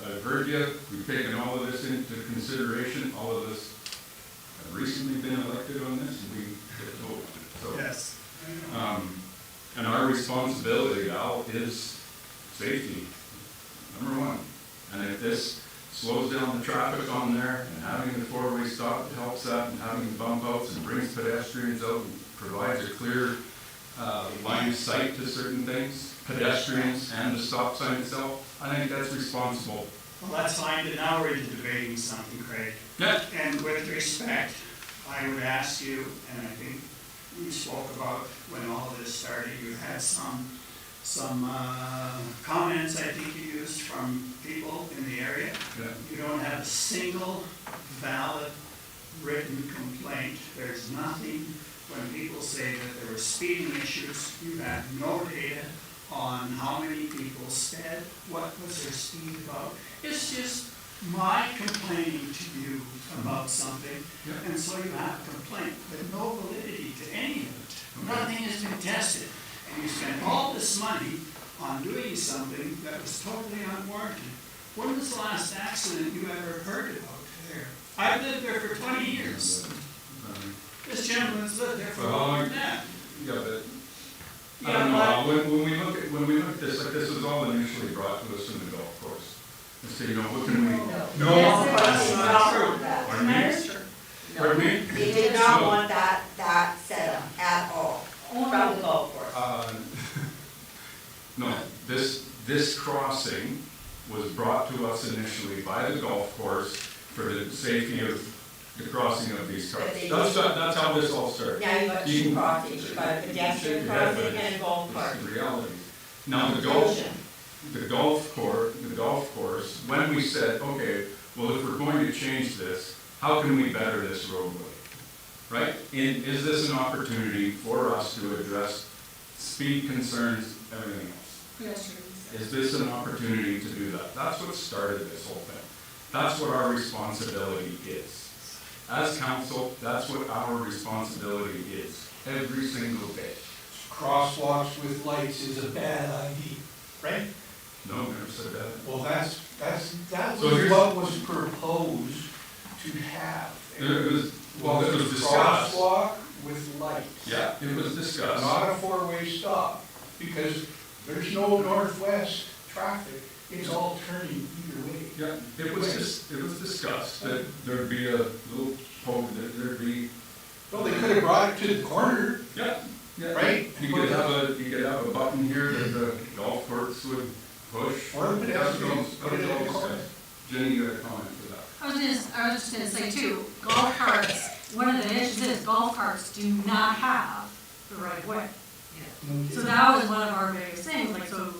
I've heard you, we've taken all of this into consideration, all of us have recently been elected on this, and we get to vote on it, so. Yes. And our responsibility, Al, is safety, number one. And if this slows down the traffic on there, and having the four-way stop helps that, and having the bump outs and brings pedestrians out and provides a clear line of sight to certain things, pedestrians and the stop sign itself, I think that's responsible. Well, that's fine, but now we're debating something, Craig. Yeah. And with respect, I would ask you, and I think we spoke about when all of this started, you had some comments I think you used from people in the area. Yeah. You don't have a single valid written complaint. There's nothing, when people say that there were speeding issues, you have no data on how many people sped, what was their speed about. It's just my complaining to you about something, Yeah. and so you have a complaint, but no validity to any of it. Nothing has been tested, and you spent all this money on doing something that was totally unwarranted. When was the last accident you ever heard about there? I've lived there for 20 years. This gentleman's lived there for longer than that. Yeah, but I Yeah, don't know, but- Al, when we look at this, like this was all initially brought to us from the golf course. And so, you know, what can we? No, that's not true. Pardon me? Pardon me? They did not So- want that set up at all, from the golf course. No, this crossing was brought to us initially by the golf course for the safety of the crossing of these cars. But they That's how this all started. Now you've got You two can- crossings, you've got a pedestrian crossing and a golf cart. It's the reality. Now, the golf course, when we said, okay, well, if we're going to change this, how can we better this roadway? Right? Is this an opportunity for us to address speed concerns, everything else? Is this an opportunity to do that? That's what started this whole thing. That's what our responsibility is. As council, that's what our responsibility is, every single day. Crosswalks with lights is a bad idea, right? No, never said that. Well, that So was here's- what was proposed to have. It was discussed. Crosswalk with lights. Yeah, it was discussed. Not a four-way stop, because there's no northwest traffic, it's all turning either way. Yeah, it was discussed that there'd be a little poke, that there'd be. Well, they could have brought it to the corner, Yeah. right? You could have a button here that the golf courts would push. Or the pedestrians, That put was it in all the corner. discussed. Jenny, you had a comment for that? I was just gonna say too, golf carts, one of the issues is golf carts do not have the right of way. So that was one of our biggest things, like, so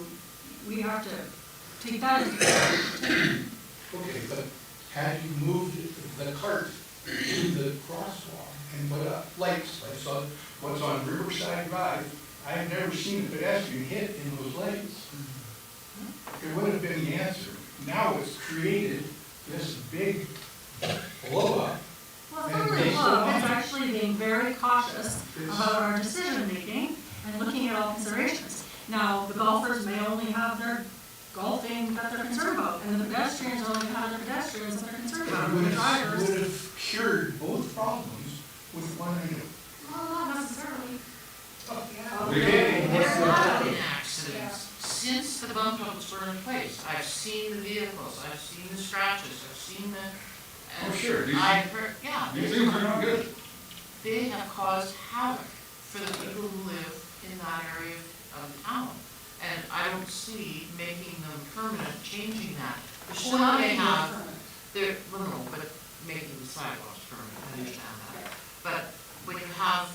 we have to take that into consideration. Okay, but had you moved the cart to the crosswalk and put up lights, like what's on Riverside Drive, I've never seen a pedestrian hit in those lights. It would have been the answer. Now it's created this big blow up. Well, it's not really a blow, it's actually being very cautious about our decision making and looking at all considerations. Now, the golfers may only have their golfing that they're concerned about, and the pedestrians only have the pedestrians that they're concerned about, It and the would drivers. have cured both problems with one item. Well, not necessarily. There have been accidents since the bump outs were in place. I've seen the vehicles, I've seen the scratches, I've seen the. Oh, sure. I've heard, yeah. These things are not good. They have caused havoc for the people who live in that area of town. And I don't see making them permanent, changing that. They're still Well, not may making it have, permanent. they're, well, no, but making the sidewalks permanent, I understand that. But when you have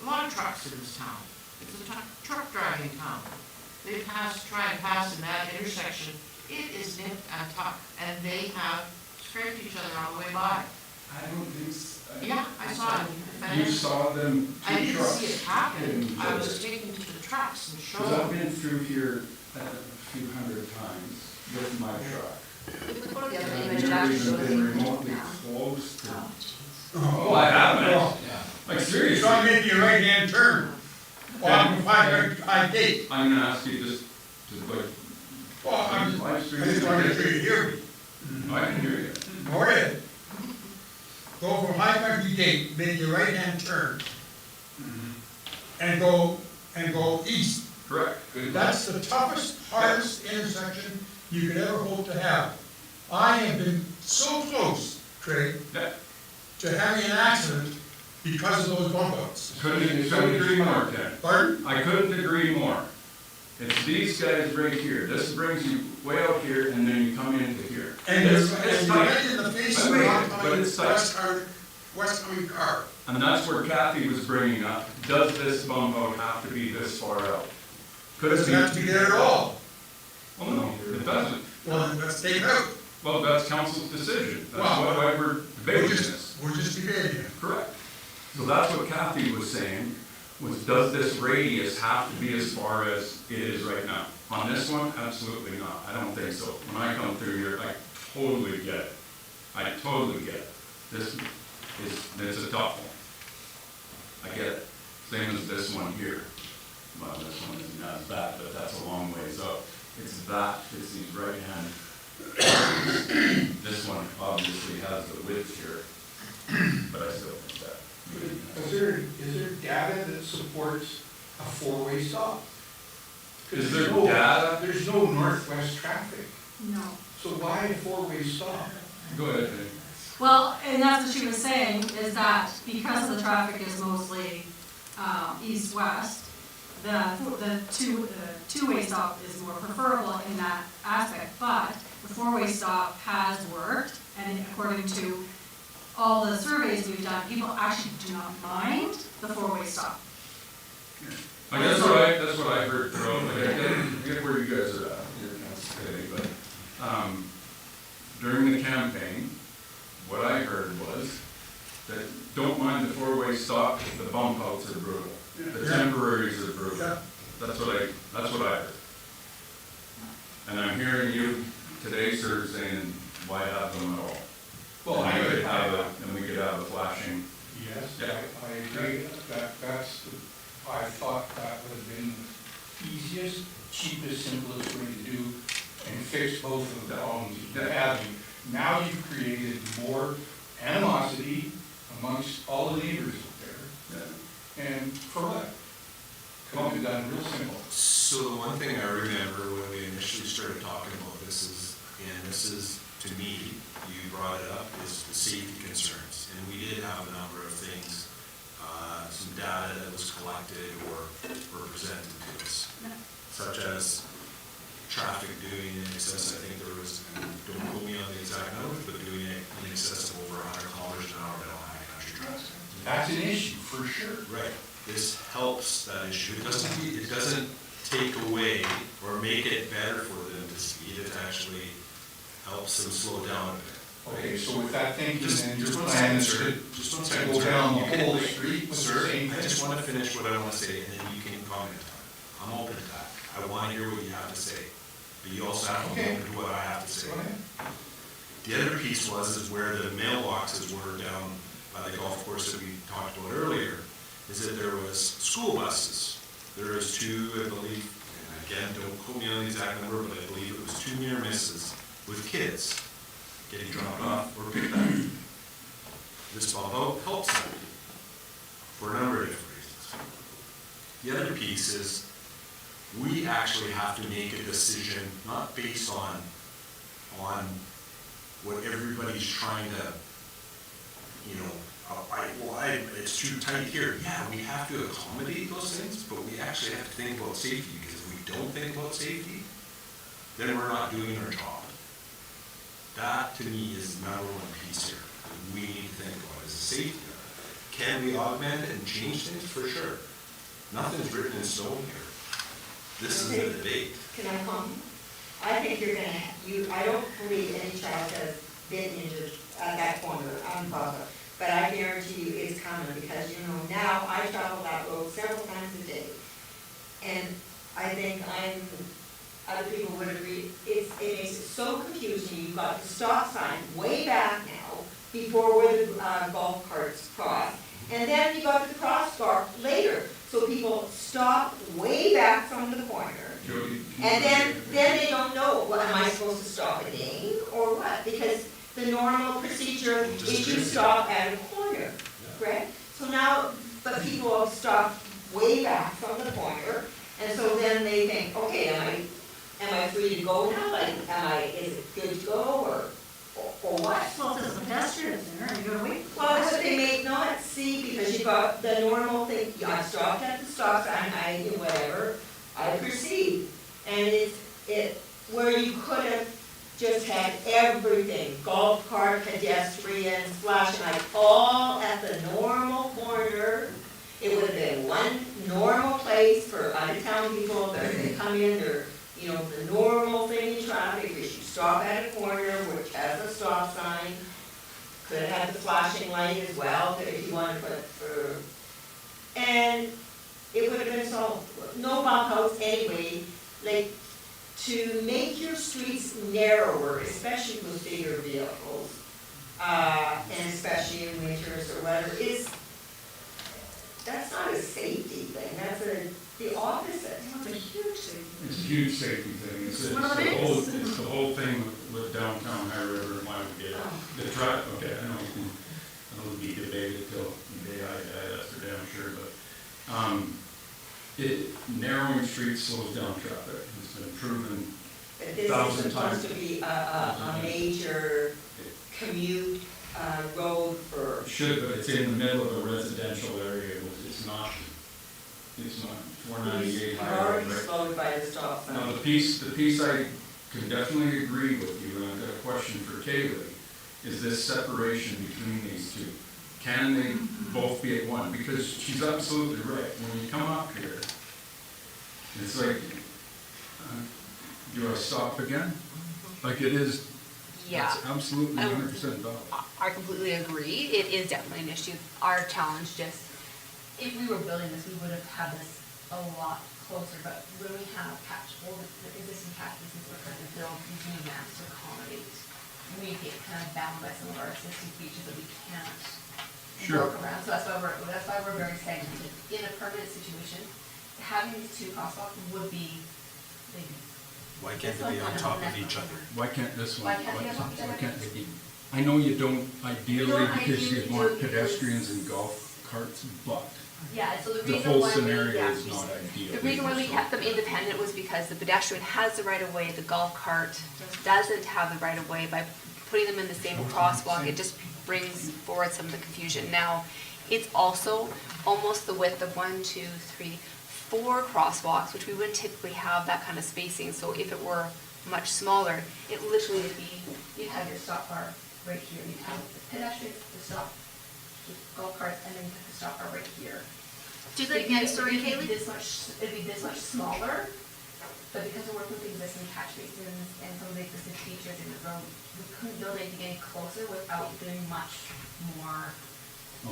a lot of trucks in this town, it's a truck driving town. They try and pass in that intersection, it is nip and tuck, and they have scraped each other on the way by. I don't think so. Yeah, I saw it. You saw them, I two didn't trucks. see it happen, and- I was taken to the trucks and showed Because I've them. been through here a few hundred times with my truck. If we go to the other And image, I've it actually never shows even been you. remotely close to. Oh, jeez. Oh, I haven't. Like seriously. Try making a right-hand turn on 5 gate. I'm gonna ask you just to like. Well, I'm live stream. just trying to make sure you hear me. I can hear you. Go ahead. Go from High Country Gate, make your right-hand turn, and go east. Correct. Good. That's the toughest, hardest intersection you could ever hope to have. I have been so close, Craig, Yeah. to having an accident because of those bump outs. Couldn't agree more, Ken. Pardon? I couldn't agree more. It's these guys right here. This brings you way out here and then you come into here. And you're It's tight. right in the face of But an wait, oncoming but it's tight. west-coming car. And that's where Kathy was bringing up, does this bump out have to be this far out? Could it Doesn't have to be there at all. Well, no, it doesn't. Well, then let's take it out. Well, that's council's decision. That's Well, why we're debating this. We're just debating it. Correct. So that's what Kathy was saying, was does this radius have to be as far as it is right now? On this one, absolutely not. I don't think so. When I come through here, I totally get it. I totally get it. This is a tough one. I get it. Same as this one here. Well, this one isn't as bad, but that's a long ways up. It's it's these right hand. This one obviously has the width here, but I still think that. Is there data that supports a four-way stop? 'Cause Is there's there no- data? There's no northwest traffic, No. so why a four-way stop? Go ahead, Dave. Well, and that's what she was saying, is that because the traffic is mostly east-west, the two-way stop is more preferable in that aspect, but the four-way stop has worked, and according to all the surveys we've done, people actually do not mind the four-way stop. I guess that's what I heard throughout, like, I get where you guys are at, okay, but, during the campaign, what I heard was that don't mind the four-way stop, the bump outs are brutal, the temporaries are brutal. Yeah. That's what I heard. And I'm hearing you today, sir, saying, why have them at all? Well, And we could have a flashing. Yes, Yeah. I agree, I thought that would have been the easiest, cheapest, simplest way to do and fix both of the problems you're having. Now you've created more animosity amongst all the neighbors out there, and for what? Could have been done real simple. So the one thing I remember when we initially started talking about this is, and this is, to me, you brought it up, is the safety concerns. And we did have a number of things, some data that was collected or presented to us, such as traffic doing in excess, I think there was, and don't quote me on the exact numbers, but doing it in excess of over 100 kilometers an hour down high country traffic. That's an issue, for sure. Right. This helps that issue. It doesn't take away or make it better for them to speed. It actually helps them slow down a bit. Okay, so with that thinking, then your Just one plan is second, to sir. Just one to second, go sir. down You the can- whole street with the Sir, same. I just want to finish what I want to say, and then you can comment on it. I'm open to that. I want to hear what you have to say. But you also have to be Okay. open to what I have to say. Go ahead. The other piece is where the mailboxes were down by the golf course that we talked about earlier, is that there was school buses. There was two, I believe, and I again, don't quote me on the exact number, but I believe it was 2 near misses with kids getting dropped off or picked up. This bump out helps them for a number of different reasons. The other piece is we actually have to make a decision not based on what everybody's trying to, it's too tight here. Yeah, we have to accommodate those things, but we actually have to think about safety, because if we don't think about safety, then we're not doing our job. That, to me, is the number one piece here that we need to think about, is the safety of it. Can we augment it and change things? For sure. Nothing's written in stone here. This is a debate. Can I come? I think you're gonna, I don't believe any child has been injured at that corner, I'm positive. But I guarantee you it's coming, because now I travel that road several times a day. And I think other people would agree, it makes it so confusing. You've got the stop sign way back now, before where the golf carts cross. And then you got the crosswalk later, so people stop way back from the corner. And then they don't know, well, am I supposed to stop again, or what? Because the normal procedure is you stop at a corner, correct? So now, but people have stopped way back from the corner, and so then they think, okay, am I free to go now? Like, is it good to go, or what? Well, there's a pedestrian there, and you gotta wait. Well, but they may not see, because you've got the normal thing, I stopped at the stop sign, I do whatever, I perceive. And it's where you could have just had everything, golf cart, pedestrians, flashing lights, all at the normal corner. It would have been one normal place for out-of-town people, they come in, they're, the normal thing in traffic is you stop at a corner which has a stop sign. Could have had the flashing light as well, if you want to put and it would have been solved. No bump outs anyway, like, to make your streets narrower, especially with bigger vehicles, and especially in winters or whatever, that's not a safety thing, that's the opposite. It's a huge thing. It's a huge safety thing. It's the whole thing with downtown High River and why we did it. The traffic, okay, I know it'll be debated till the day I die, that's for damn sure, but, narrowing streets slows down traffic. It's been proven But this is 1,000 times. supposed to be a major commute road for. Should, but it's in the middle of a residential area. It's not 498 You're High already River. slowed by the stop sign. Now, the piece I can definitely agree with you, and I've got a question for Kaylee, is this separation between these two. Can they both be at one? Because she's absolutely right. When you come up here, it's like, do I stop again? Like it is, Yeah. it's absolutely 100% valid. I completely agree. It is definitely an issue. Our challenge just, if we were building this, we would have had this a lot closer, but when we have the existing catch basins we're trying to build these new maps to accommodate, we get kind of bound by some of our existing features that we can't work around. So that's why we're very segmented. In a permanent situation, having these two crosswalks would be maybe. Why can't they be on top of each other? Why can't this one? Why can't they have each other? Why can't they be? I know you don't ideally because you ideally want do pedestrians and golf carts, but Yeah, so the the reason whole why scenario we, is not ideal. the reason why we kept them independent was because the pedestrian has the right of way, the golf cart doesn't have the right of way. By putting them in the same crosswalk, it just brings forward some of the confusion. Now, it's also almost the width of 1, 2, 3, 4 crosswalks, which we wouldn't typically have that kind of spacing. So if it were much smaller, it literally would be, you'd have your stop bar right here, you'd have the pedestrian, the stop, the golf cart, and then you'd have the stop bar right here. Do that again, sorry, It'd be Kaylee? it'd be this much smaller, but because we're working with the existing catch basins and some of the existing features in the road, we couldn't build anything any closer without doing much more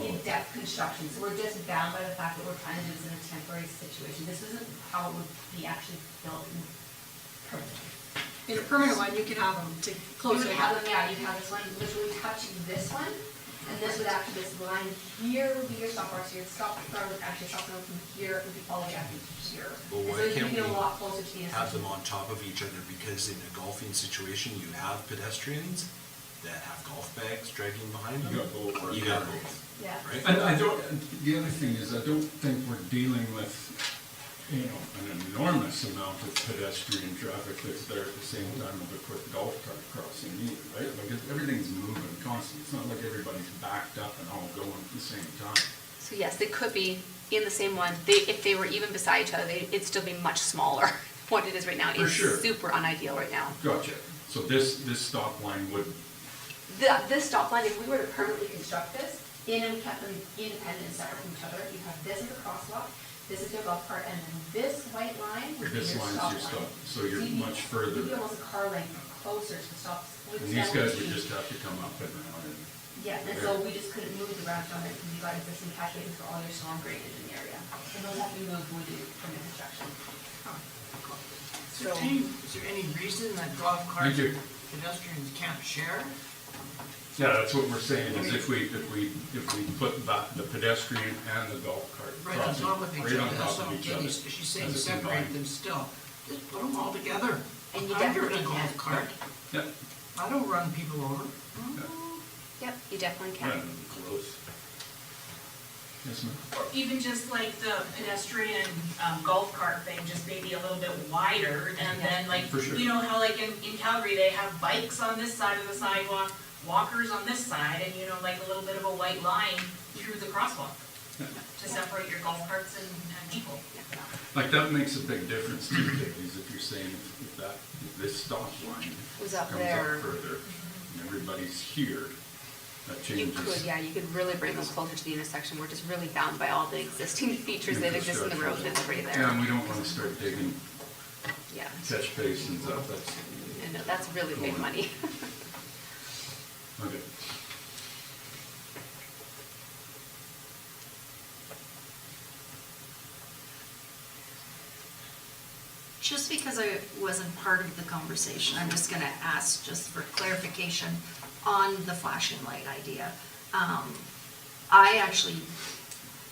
in-depth construction. So we're just bound by the fact that we're trying to do this in a temporary situation. This isn't how it would be actually built in permanently. In a permanent one, you could have them to You closer. would have them, yeah, you'd have this one literally touching this one, And this would actually, this line here would be your stop bar, so your stop bar would actually stop them from here, it would be all the way up to here. Well, And why so you can't get a we lot closer to the have intersection. them on top of each other, because in a golfing situation, you have pedestrians that have golf bags dragging behind them. You got both. You got both, Yeah. right? And I don't, the other thing is, I don't think we're dealing with, you know, an enormous amount of pedestrian traffic that's there at the same time of a quick golf cart crossing either, right? Like, everything's moving constantly. It's not like everybody's backed up and all going at the same time. So yes, they could be in the same one. If they were even beside each other, it'd still be much smaller. What it is right now For is sure. super unideal right now. Gotcha. So this stop line would, This stop line, if we were to permanently construct this, and we kept them independent and separate from each other, you have this as a crosswalk, this is your golf cart, and then this white line would be this your line's stop your stop, line. so you're you'd be- much further. You'd be almost a car length closer to the stops. And these guys would just have to come up and around and. Yeah, and so we just couldn't move the ground from it because you got existing catch basins for all your storm drainage in the area. And those have to be moved when we do permit construction. Is there any reason that golf Thank carts you. pedestrians can't share? Yeah, that's what we're saying, is if we put the pedestrian and the golf cart Right on crossing top of each right on other, that's top what of I'm each other. getting, she's saying as a separate combined- them still, just put them all together. And you I've driven definitely a golf can. cart, Yep, I don't run people over. Yep, you definitely yeah, can. close. Yes, ma'am? Or even just like the pedestrian golf cart thing, just maybe a little bit wider, and then like, For sure. you know how like in Calgary, they have bikes on this side of the sidewalk, walkers on this side, and you know, like a little bit of a white line through the crosswalk to separate your golf carts and people. Like, that makes a big difference too, Kaylee's, if you're saying if this stop line Was up comes there. up further, and everybody's here, that You changes. could, yeah, you could really bring them closer to the intersection. We're just really bound by all the existing features that exist in the road that's already Yeah, there. and we don't want to start digging Yeah, catch basins up, that's, and that's really big money. okay. Just because I wasn't part of the conversation, I'm just gonna ask just for clarification on the flashing light idea. I actually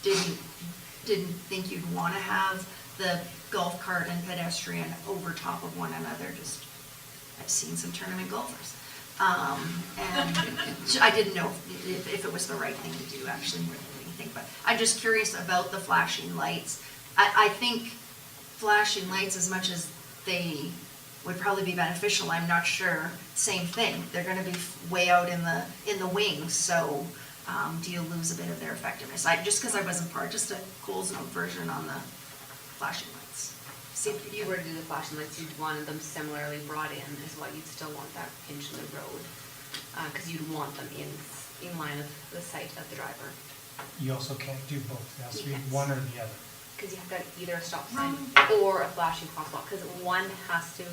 didn't think you'd wanna have the golf cart and pedestrian over top of one another, just, I've seen some tournament golfers. And I didn't know if it was the right thing to do, actually, more than anything, but I'm just curious about the flashing lights. I think flashing lights, as much as they would probably be beneficial, I'm not sure, same thing. They're gonna be way out in the wings, so do you lose a bit of their effectiveness? Just because I wasn't part, just a Coles Note version on the flashing lights. If you were to do the flashing lights, you'd want them similarly brought in, is what you'd still want that pinch in the road. Because you'd want them in line of the sight of the driver. You also can't do both, it has to be Yes. one or the other. Because you have got either a stop sign or a flashing crosswalk, because one has to,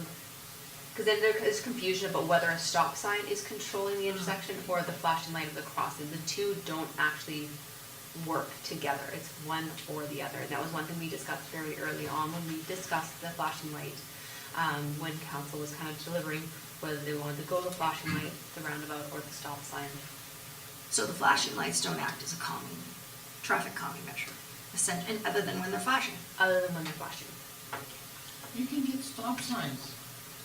because then there's confusion about whether a stop sign is controlling the intersection or the flashing light of the crossing. The two don't actually work together, it's one or the other. And that was one thing we discussed very early on when we discussed the flashing light, when council was kind of delivering whether they wanted to go the flashing light, the roundabout, or the stop sign. So the flashing lights don't act as a traffic calming measure, other than when they're flashing. Other than when they're flashing. You can get stop signs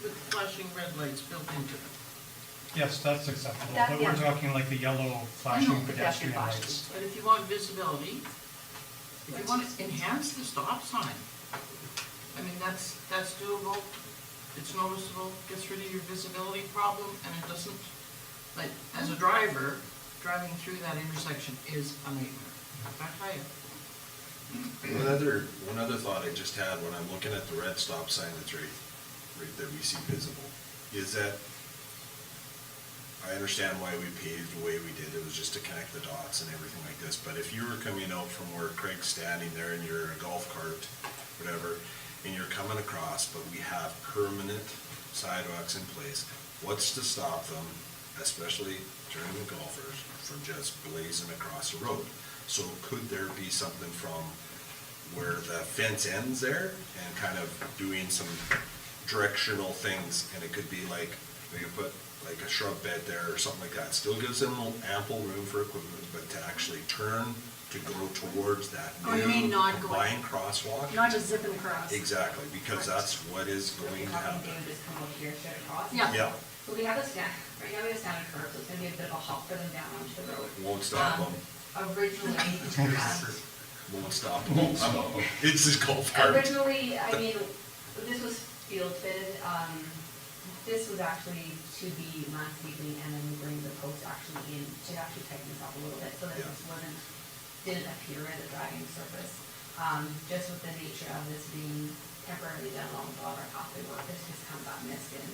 with flashing red lights built into them. Yes, that's acceptable, That- but we're yeah. talking like the yellow flashing pedestrian lights. But if you want visibility, if you want to enhance the stop sign, I mean, that's doable, it's noticeable, gets rid of your visibility problem, and it doesn't, like, as a driver, driving through that intersection is a nightmare. I tell you. One other thought I just had when I'm looking at the red stop sign that's right that we see visible, is that I understand why we paved the way we did, it was just to connect the dots and everything like this, but if you were coming out from where Craig's standing there and you're in a golf cart, whatever, and you're coming across, but we have permanent sidewalks in place, what's to stop them, especially tournament golfers, from just blazing across the road? So could there be something from where the fence ends there and kind of doing some directional things, and it could be like, we could put like a shrub bed there or something like that, still gives them ample room for equipment, but to actually turn to go towards that Oh, you mean new not going- combined crosswalk. Not just zipping across. Exactly, because that's what is going to happen. Just come over here, straight across. Yeah. Yeah, So we have a right now we have a standard curve, so it's gonna be a bit of a hop for them down onto the road. won't stop them, Originally, won't stop them. It's his golf cart. originally, I mean, this was field fitted, this was actually to be landscaping and then we bring the post actually in to actually tighten this up a little bit so that Yeah. this didn't appear as a dragging surface. Just with the nature of this being temporarily done along with all of our pathway work, this just kind of got missed in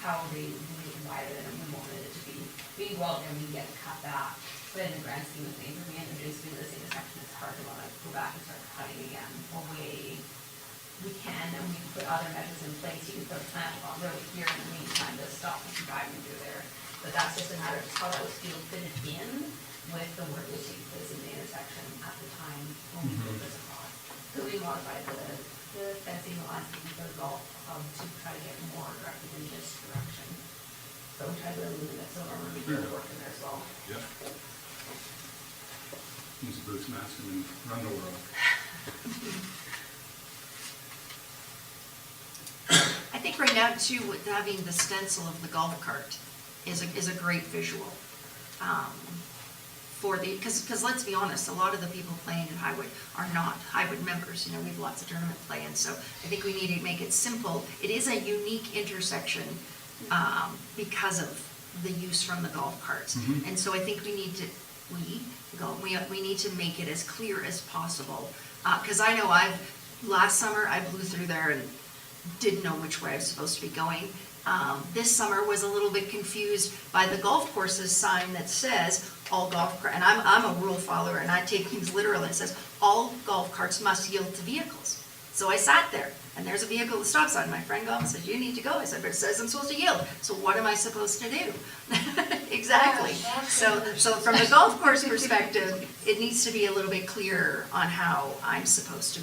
how they made it wider than we wanted it to be. We go out there and we get cut back, but in the grand scheme of things, when we introduce this intersection, it's hard to want to go back and start cutting again away. We can, and we can put other measures in place. You can put a plant on road here in the meantime to stop them from driving through there. But that's just a matter of how that was field fitted in with the work that takes place in the intersection at the time when we put this across. So we modified the fencing, the landscaping for the golf club to try to get more directed in this direction. So we tried to illuminate some of our remedial work in there as well. Yeah. Use a Bruce mask and run the world. I think right now too, with having the stencil of the golf cart is a great visual. For the, because let's be honest, a lot of the people playing in Highwood are not Highwood members. You know, we have lots of tournament play, and so I think we need to make it simple. It is a unique intersection because of the use from the golf carts. And so I think we need to, we need to make it as clear as possible. Because I know last summer I blew through there and didn't know which way I was supposed to be going. This summer was a little bit confused by the golf course's sign that says all golf carts, and I'm a rule follower and I take things literally. It says all golf carts must yield to vehicles. So I sat there and there's a vehicle at the stop sign. My friend called and said, "You need to go." I said, "But it says I'm supposed to yield. So what am I supposed to do?" Exactly. So from the golf course perspective, it needs to be a little bit clearer on how I'm supposed to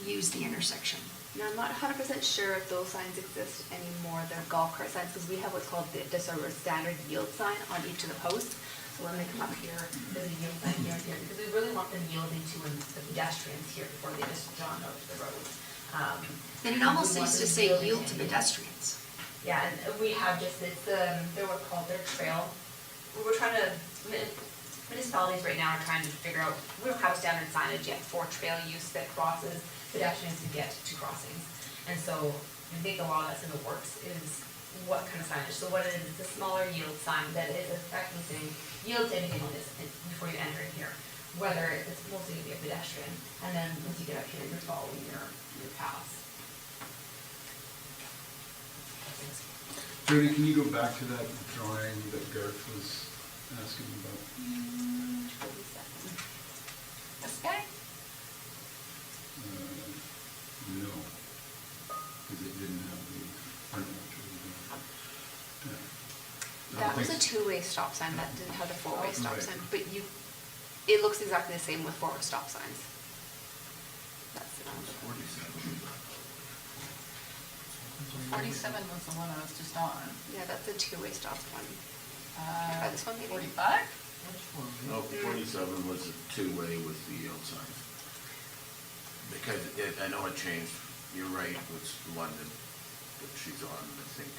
use the intersection. Now, I'm not 100% sure if those signs exist anymore. They're golf cart signs, because we have what's called just a standard yield sign on each of the posts. So when they come up here, there's a yield sign here and here, because we really want them yielding to the pedestrians here before they just jog out to the road. And it almost we want needs to them say yielding yield to pedestrians. Yeah, and we have just, they're what called their trail. We're trying to, municipalities right now are trying to figure out, we don't have standard signage yet for trail use that crosses pedestrians to get to crossings. And so I think a lot of that's in the works is what kind of signage. So what it is, it's a smaller yield sign that is effectively saying yield to anything on this before you enter in here, whether it's mostly going to be a pedestrian. And then once you get up here, you're following your paths. Judy, can you go back to that drawing that Garth was asking about? This guy? No, because it didn't have the front actually. That was a two-way stop sign, that didn't have the four-way stop Right. sign, but it looks exactly the same with forward stop signs. That's it. 47 was the one I was just on. Yeah, that's a two-way stop one. Uh, this one maybe? 45? No, 47 was a two-way with the yield signs. Because I know it changed, you're right, it's the one that she's on, I think.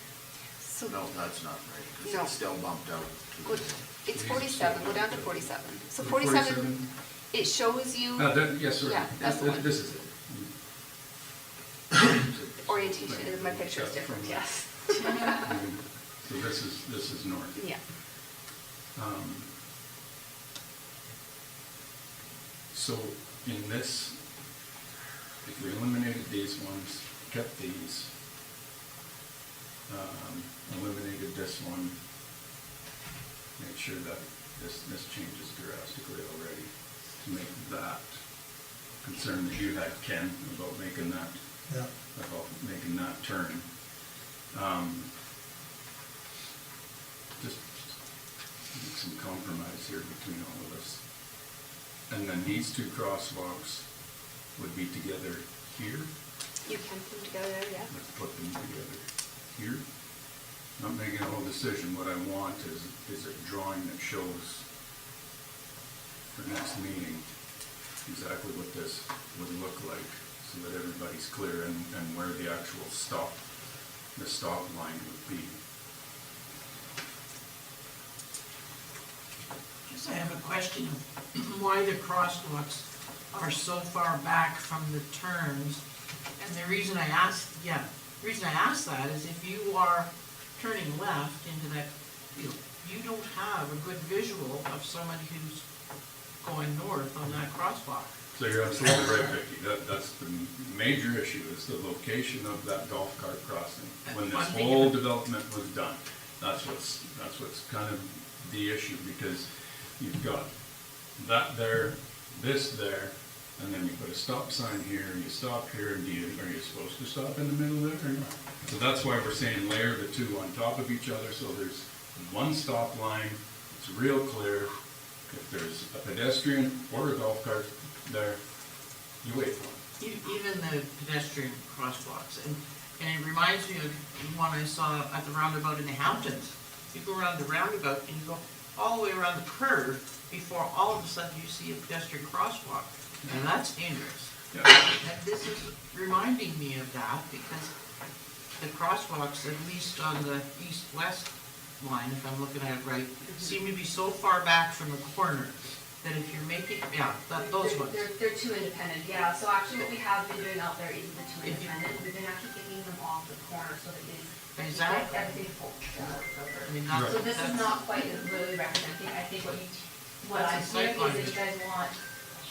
So, No, that's not right, 'cause No. it's still bumped out. go- it's 47, go down to 47. So 47, it shows you Yes, sir. Yeah, that's the one. This is it. orientation, my picture is different, yes. So this is north. Yeah. So in this, if we eliminated these ones, kept these, eliminated this one, make sure that this changes drastically already to make that concern that you had, Ken, about making that, making that turn. Just make some compromise here between all of us. And then these two crosswalks would be together here. You can put them together, yeah. Let's put them together here. not making a whole decision. What I want is a drawing that shows for next meeting exactly what this would look like, so that everybody's clear and where the actual stop line would be. Just I have a question of why the crosswalks are so far back from the turns. And the reason I ask that is if you are turning left into that field, you don't have a good visual of somebody who's going north on that crosswalk. So you're absolutely right, Vicki. That's the major issue, is the location of that golf cart crossing. When this whole development was done, that's what's kind of the issue, because you've got that there, this there, and then you put a stop sign here, and you stop here, and are you supposed to stop in the middle there or not? So that's why we're saying layer the two on top of each other, so there's one stop line, it's real clear. If there's a pedestrian or a golf cart there, you wait for it. Even the pedestrian crosswalks, and it reminds me of one I saw at the roundabout in the Hamptons. You go around the roundabout and you go all the way around the curve before all of a sudden you see a pedestrian crosswalk, and that's dangerous. Yeah. And this is reminding me of that, because the crosswalks, at least on the east-west line, if I'm looking at it right, seem to be so far back from the corner that if you're making, those ones. They're two independent, yeah, so actually what we have been doing out there is the two independent, we've been actually taking them off the corner so that Is that? everything full. I mean, So this is not quite really representing, I think what I'm That's a hearing sightline is that you guys want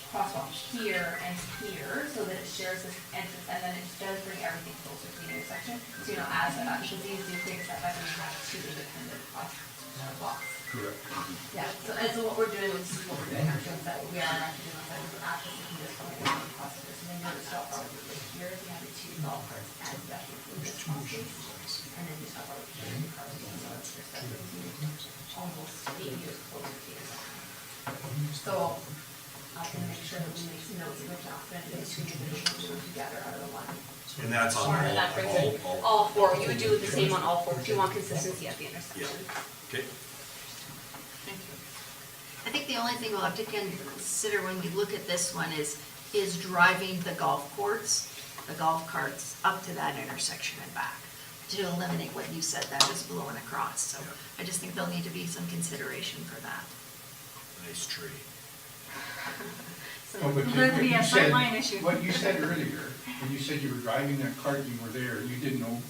crosswalk here and here, so that it shares this entrance, and then it does bring everything closer to the intersection. So, as because these do take a step back and we have two independent crosswalks. Correct. Yeah, so what we're doing is what we're doing actually, is that we are actually doing that, we're actually taking this one and across this, and then you're gonna stop right here, we have the two golf carts and pedestrians in this cross space. And then you stop right here, and the cars are going to just almost 8 years closer to you. So I can make sure that we make some notes in the document, and these two individuals do it together out of the one. And that's on Or that brings it all four, you would do the same on all four, if you want consistency at the intersection. Okay. Thank you. I think the only thing we'll have to consider when we look at this one is driving the golf carts up to that intersection and back, to eliminate what you said, that was blowing across. So I just think there'll need to be some consideration for that. Nice tree. So Oh, but there'd be a you said- sightline issue. What you said earlier, when you said you were driving that cart, you were there, you didn't know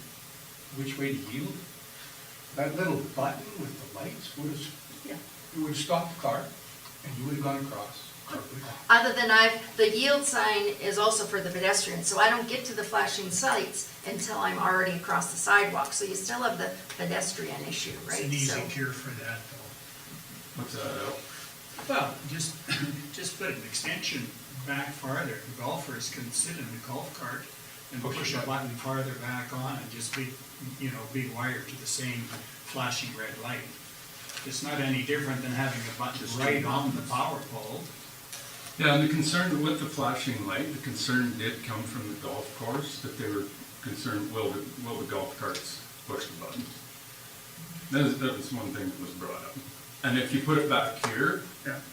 which way to yield? That little button with the lights it would have stopped the car, and you would have gone across. Other than the yield sign is also for the pedestrians, so I don't get to the flashing sights until I'm already across the sidewalk. So you still have the pedestrian issue, right? It's an easy So- cure for that, though. What's that, Al? Well, just put an extension back farther. The golfers can sit in the golf cart and push a button farther back on and just be wired to the same flashing red light. It's not any different than having a button right on the power pole. Yeah, and the concern with the flashing light, the concern did come from the golf course, that they were concerned, will the golf carts push the button? That was one thing that was brought up. And if you put it back here,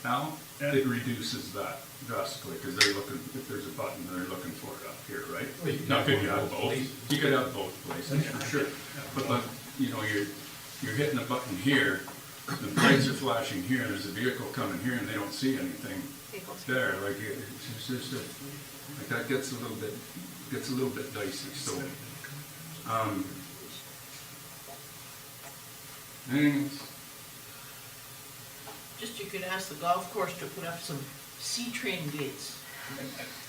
Al, it reduces that drastically, because if there's a button, they're looking for it up here, right? Now, could you have both? You could have both places, for sure. But, you're hitting a button here, the lights are flashing here, and there's a vehicle coming here, and they don't see anything there, it's just that gets a little bit dicey, so. Anything else? Just you could ask the golf course to put up some C-train gates,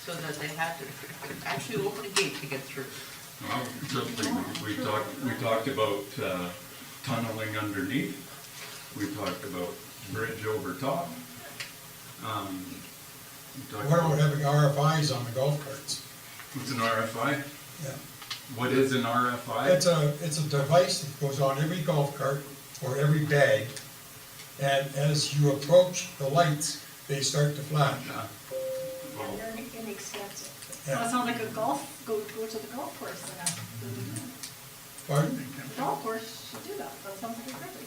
so that they have to actually open a gate to get through. Well, we talked about tunneling underneath. We talked about bridge over top. What about having RFIs on the golf carts? What's an RFI? Yeah. What is an RFI? It's a device that goes on every golf cart or every bag, and as you approach the lights, they start to flash. And they're inexpensive. So Yeah. it's not like go to the golf course then. Pardon? The golf course should do that, that sounds like a great idea.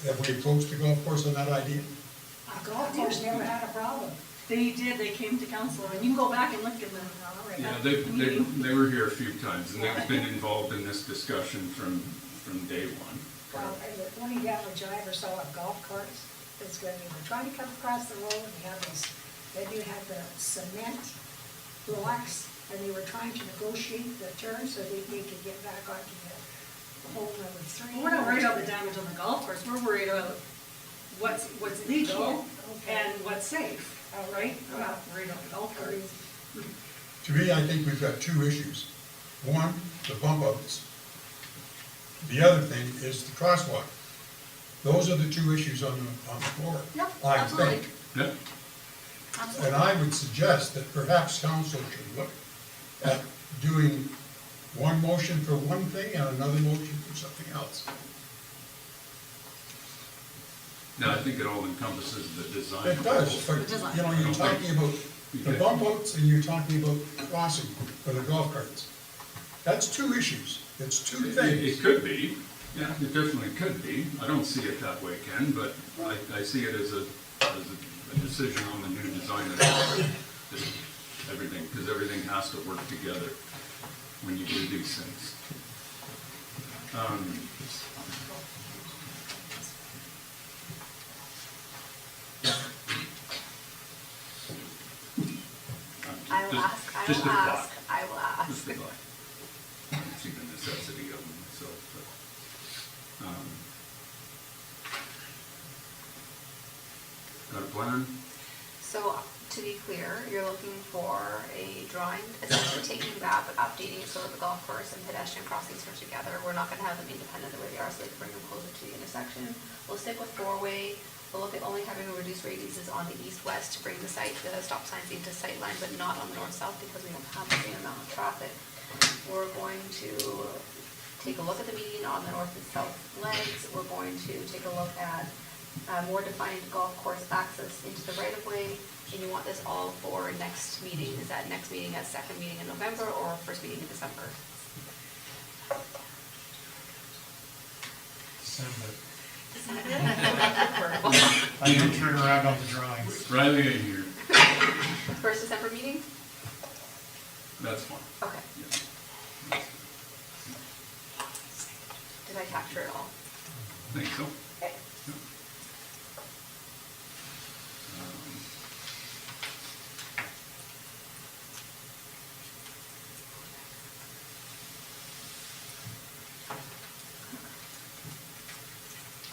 Have we approached the golf course on that idea? A golf course never had a problem. They did, they came to council, and you can go back and look in the, Yeah, they were here a few times, and they've been involved in this discussion from day one. Well, the only damage I ever saw of golf carts is when you were trying to come across the road, and you have these, then you have the cement blocks, and they were trying to negotiate the turn so they could get back onto the hole number 3. we're not worried about the damage on the golf course, we're worried about what's legal and what's safe, all right? We're not worried about the golf cart. To me, I think we've got two issues. One, the bump outs. The other thing is the crosswalk. Those are the two issues on the floor. Yep, I absolutely. think. Yeah, Absolutely. And I would suggest that perhaps council should look at doing one motion for one thing and another motion for something else. no, I think it all encompasses the design. It does, but, you know, you're talking about the bump outs and you're talking about crossing for the golf carts. That's two issues. It's two It things. could be, yeah, it definitely could be. I don't see it that way, Ken, but I see it as a decision on the new design of everything, because everything has to work together when you do these things. I will ask, I Just will a thought. ask, I will ask. Just a thought. I don't see the necessity of them myself, but, got a plan? So, to be clear, you're looking for a drawing, essentially taking that, but updating it so that the golf course and pedestrian crossings are together. We're not gonna have them independent the way they are, so they can bring them closer to the intersection. We'll stick with four-way. We'll look at only having a reduced radiuses on the east-west to bring the stop signs into sight line, but not on the north-south because we don't have the same amount of traffic. We're going to take a look at the median on the north and south legs. We're going to take a look at more defined golf course access into the right-of-way. And you want this all for next meeting? Is that next meeting, at second meeting in November or first meeting in December? I can turn around on the drawings. Riley ain't here. First December meeting? That's fine. Okay. Yeah. Did I capture it all? Think so. Okay.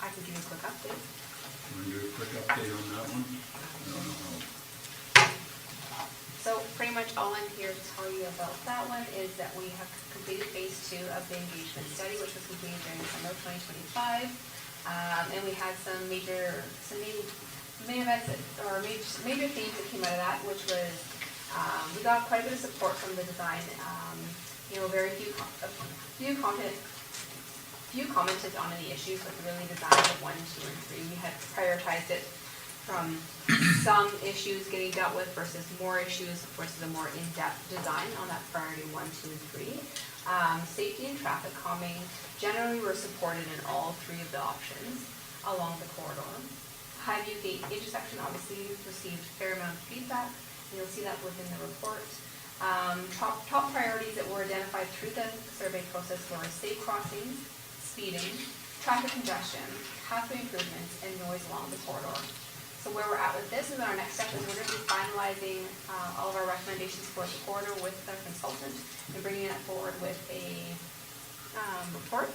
I can give you a quick update. Want to do a quick update on that one? I don't know how. So pretty much all I'm here to tell you about that one is that we have completed phase 2 of the engagement study, which was completed during December of 2025. And we had some main events or major themes that came out of that, which was we got quite a bit of support from the design. Very few commented on any issues with really design of 1, 2, and 3. We had prioritized it from some issues getting dealt with versus more issues versus a more in-depth design on that priority 1, 2, and 3. Safety and traffic calming generally were supported in all 3 of the options along the corridor. Highview Gate intersection obviously received a fair amount of feedback, and you'll see that within the report. Top priorities that were identified through the survey process were safe crossings, speeding, traffic congestion, pathway improvements, and noise along the corridor. So where we're at with this is our next step is we're going to be finalizing all of our recommendations for the corridor with our consultant and bringing it forward with a report,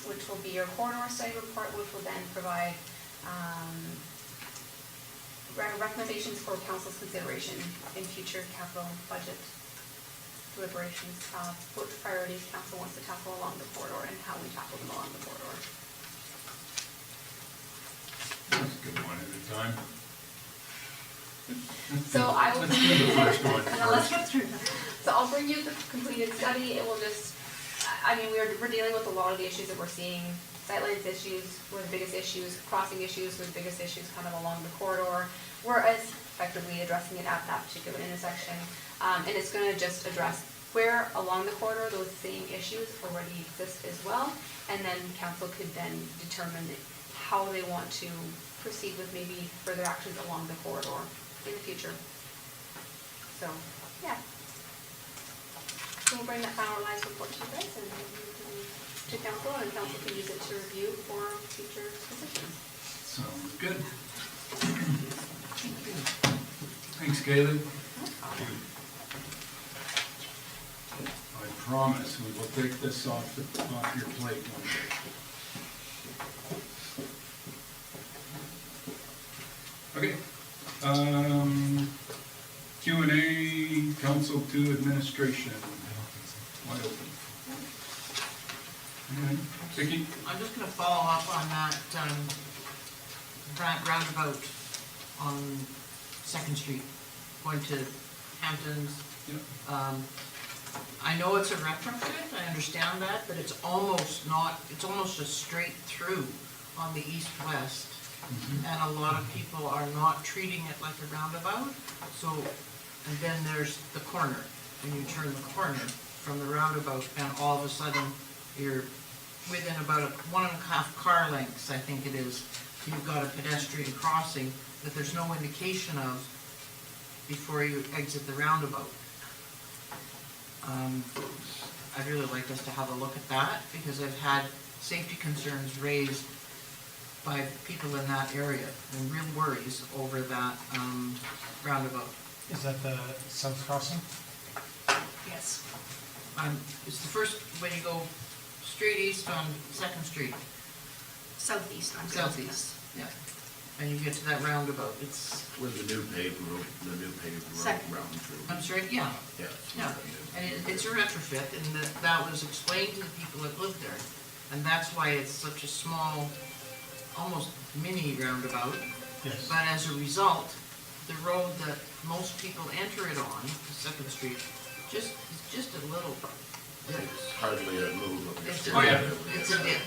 which will be your corridor study report, which will then provide recommendations for council's consideration in future capital budget deliberations, which priorities council wants to tackle along the corridor and how we tackle them along the corridor. Good one at a time. So I will bring you, Let's get through that. so I'll bring you the completed study. It will just, we're dealing with a lot of the issues that we're seeing. Sightlines issues were the biggest issues, crossing issues were the biggest issues kind of along the corridor. We're as effectively addressing it at that particular intersection. And it's going to just address where along the corridor those same issues already exist as well, and then council could then determine how they want to proceed with maybe further actions along the corridor in the future. So, yeah. So we'll bring that finalized report to you guys and then to council, and council can use it to review for future decisions. Sounds good. Thanks, Caleb. I promise we will take this off your plate one day. Okay. Q&A, council to administration. Wide open. Vicki? I'm just gonna follow up on that, roundabout on Second Street, going to Hamptons. Yep. I know it's a retrofit, I understand that, but it's almost not, it's almost a straight through on the east-west. And a lot of people are not treating it like a roundabout, so, and then there's the corner, and you turn the corner from the roundabout, and all of a sudden, you're within about 1.5 car lengths, I think it is, you've got a pedestrian crossing that there's no indication of before you exit the roundabout. I'd really like us to have a look at that, because I've had safety concerns raised by people in that area, and real worries over that roundabout. Is that the south crossing? Yes. It's the first, when you go straight east on Second Street. Southeast, I'm Southeast, yeah. And you get to that roundabout, it's, With the new paved road, Second. round through. I'm sorry, yeah, Yeah. yeah. And it's a retrofit, and that was explained to the people that live there. And that's why it's such a small, almost mini roundabout. Yes. But as a result, the road that most people enter it on, Second Street, is just a little, It's hardly a move of your it's steering a, wheel. it's a dip.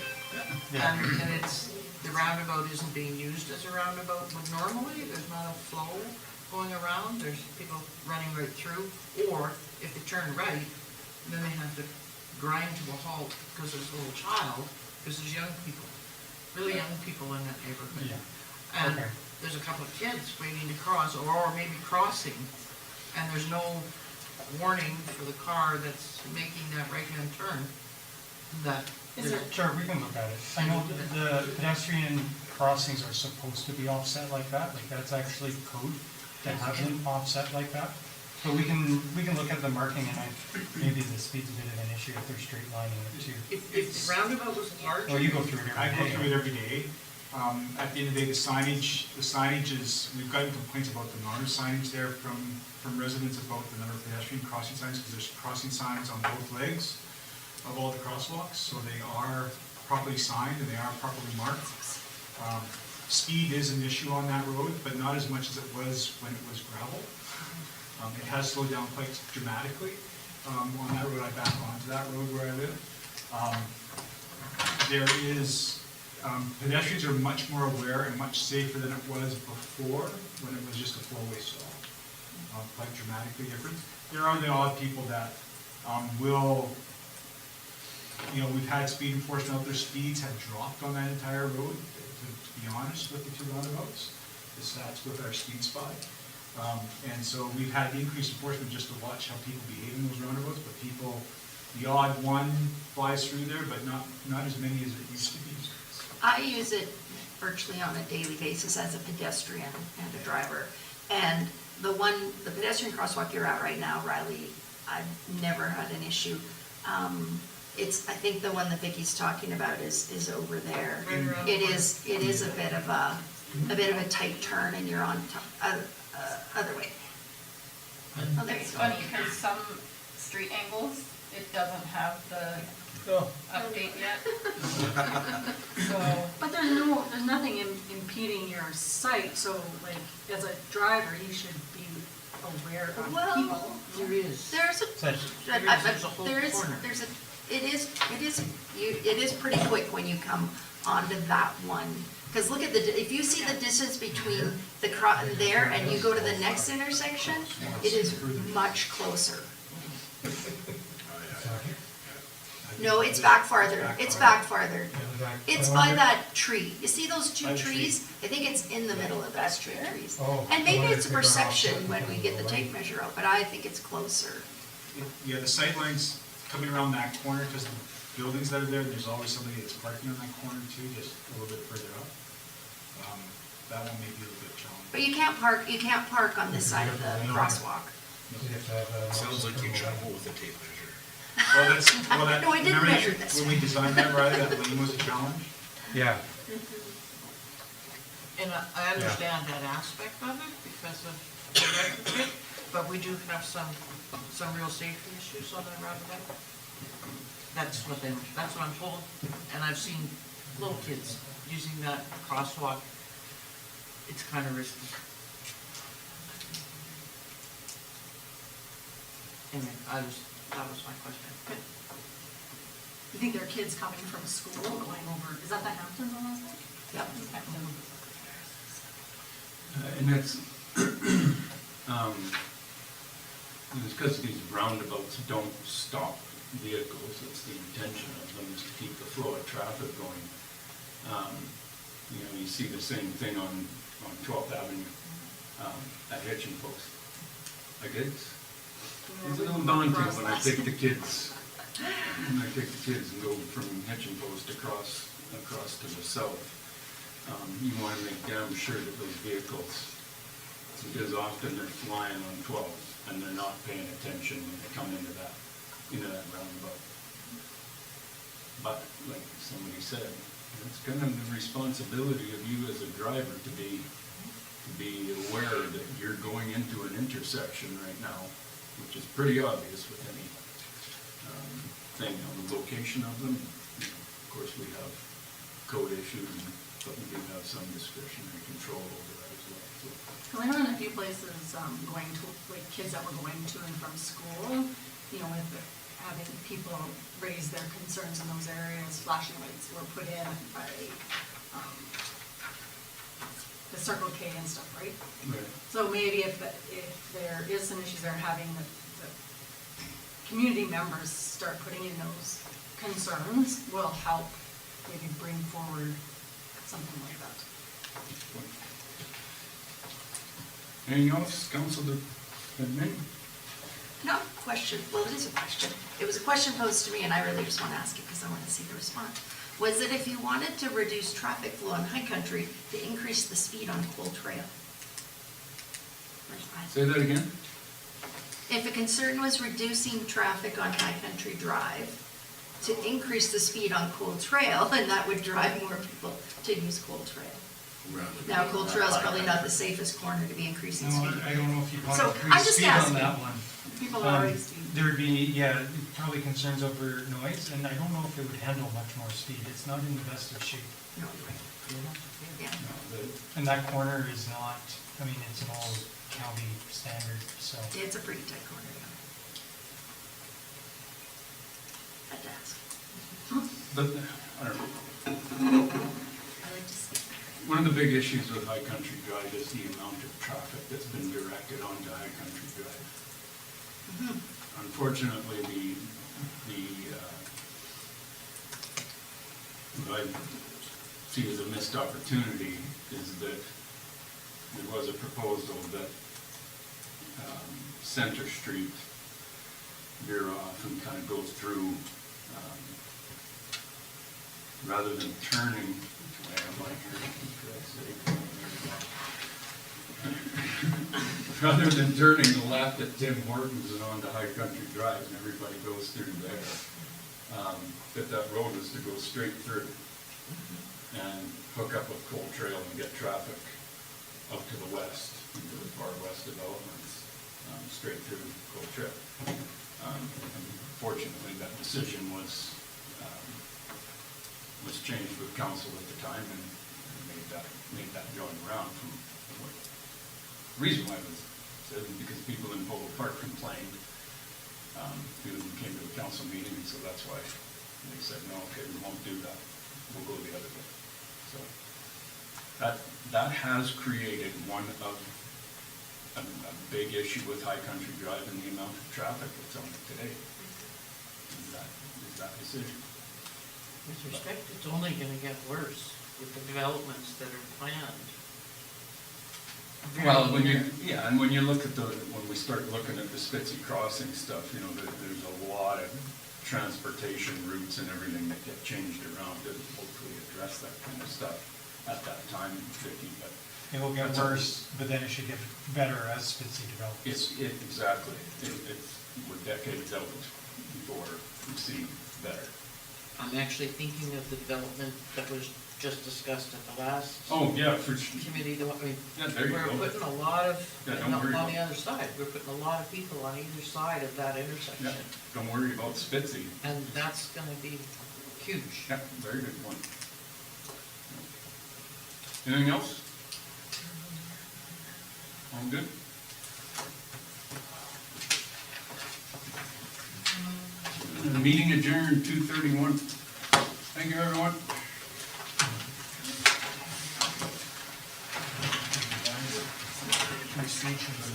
Yeah. And it's, the roundabout isn't being used as a roundabout would normally, there's not a flow going around, there's people running right through, or if they turn right, then they have to grind to a halt because there's a little child, because there's young people, really young people in that neighborhood. Yeah. And Okay. there's a couple of kids waiting to cross, or maybe crossing, and there's no warning for the car that's making that right-hand turn, that. Sure, we can look at it. I know the pedestrian crossings are supposed to be offset like that, like that's actually code to have them offset like that. But we can look at the marking, and maybe the speed's a bit of an issue if they're straight lining it too. If the roundabout was larger. Well, you go through it I every go day. through it every day. At the end of the day, the signage is, we've gotten complaints about the amount of signage there from residents about the number of pedestrian crossing signs, because there's crossing signs on both legs of all the crosswalks, so they are properly signed and they are properly marked. Speed is an issue on that road, but not as much as it was when it was gravel. It has slowed down quite dramatically on that road. I back onto that road where I live. There is, pedestrians are much more aware and much safer than it was before, when it was just a four-way stall. Quite dramatically different. There are the odd people that will, we've had speed enforcement out there, speeds have dropped on that entire road, to be honest with the two roundabouts. That's with our speed spot. And so we've had increased enforcement just to watch how people behave in those roundabouts, but people, the odd one flies through there, but not as many as it used to be. I use it virtually on a daily basis as a pedestrian and a driver. And the pedestrian crosswalk you're at right now, Riley, I've never had an issue. I think the one that Vicky's talking about is over there. It is a bit of a tight turn, and you're on other way. Oh, there you It's go. funny, because some street angles, it doesn't have the update yet. So, But there's nothing impeding your sight, so like, as a driver, you should be aware of Well, people. There is. There's There's a whole corner. it is pretty quick when you come onto that one. Because look at if you see the distance between there and you go to the next intersection, it is much closer. No, it's back farther, it's back farther. It's by that tree. You see those two By the tree. trees? I think it's in the middle of those two trees. Oh, And I maybe wonder it's a if they're perception offset when we from get the the tape measure out, but I think it's closer. Yeah, the sight lines coming around that corner, because the buildings that are there, there's always somebody that's parking on that corner too, just a little bit further up. That one may be a little bit challenging. But you can't park on this side of the crosswalk. You have to have, Sounds like you travel with a tape measure. Well, that, No, I didn't remember measure this when we designed that, Riley, that lane was a challenge? Yeah. And I understand that aspect of it because of the retrofit, but we do have some real safety issues on that roundabout. That's what I'm told, and I've seen little kids using that crosswalk. It's kind of risky. Anyway, that was my question. You think there are kids coming from school going over, is that the Hamptons on that side? Yep. And that's, it's because these roundabouts don't stop vehicles, it's the intention of them is to keep the flow of traffic going. You know, you see the same thing on 12th Avenue, at Hitching Post. Like it's a little daunting when I take the kids, and go from Hitching Post across to the south. You want to make damn sure that those vehicles, because often they're flying on 12 and they're not paying attention when they come into that roundabout. But like somebody said, it's kind of the responsibility of you as a driver to be aware that you're going into an intersection right now, which is pretty obvious with any thing on the location of them. Of course, we have code issues, but we do have some discretionary control over that as well. So. Well, I know in a few places, going to, like, kids that were going to and from school, you know, with having people raise their concerns in those areas, flashing lights were put in by, the Circle K and stuff, right? Right. So maybe if there is some issues they're having, the community members start putting in those concerns will help maybe bring forward something like that. Anything else, Council Admin? No, question, well, it is a question. It was a question posed to me, and I really just want to ask it because I want to see the response. Was it if you wanted to reduce traffic flow on High Country, to increase the speed on Cold Trail? Say that again? If a concern was reducing traffic on High Country Drive, to increase the speed on Cold Trail, and that would drive more people to use Cold Trail. Now, Cold Trail is probably not the safest corner to be increasing No, speed. I don't know if you want So, to I'm increase just speed on asking. that one. People are already speeding. There would be, yeah, probably concerns over noise, and I don't know if it would handle much more speed. It's not in the best of shape. No, you're right. Yeah. No, And that corner is not, I mean, it's an old county standard, so. It's a pretty tight corner, yeah. Had to ask. But, I don't know. I like to see. One of the big issues with High Country Drive is the amount of traffic that's been directed onto High Country Drive. Unfortunately, what I see as a missed opportunity is that there was a proposal that Center Street veer off and kind of goes through, rather than turning, which way am I here? Rather than turning left at Tim Hortons and onto High Country Drive and everybody goes through there, that road is to go straight through and hook up with Cold Trail and get traffic up to the west, into the far west developments, straight through Cold Trail. Unfortunately, that decision was changed with council at the time and made that going around from what, the reason why it was said is because people in Polo Park complained. Few of them came to a council meeting, and so that's why they said, no, okay, we won't do that. We'll go the other way. So that has created one of a big issue with High Country Drive and the amount of traffic that's on it today. Is that decision. With respect, it's only gonna get worse with the developments that are planned. Well, and when you look at when we start looking at the Spitzy Crossing stuff, you know, there's a lot of transportation routes and everything that get changed around to hopefully address that kind of stuff at that time, Vicky, but. It will get worse, but then it should get better as Spitzy develops. Exactly. We're decades out before we see better. I'm actually thinking of the development that was just discussed at the last Oh, yeah, for sure. committee. Yeah, there you go. We're putting a lot of, Yeah, and don't on worry the about- other side, we're putting a lot of people on either side of that intersection. Yeah, don't worry about Spitzy. And that's gonna be huge. Yeah, very good point. Anything else? All good? Meeting adjourned 2:31. Thank you, everyone. Restriction.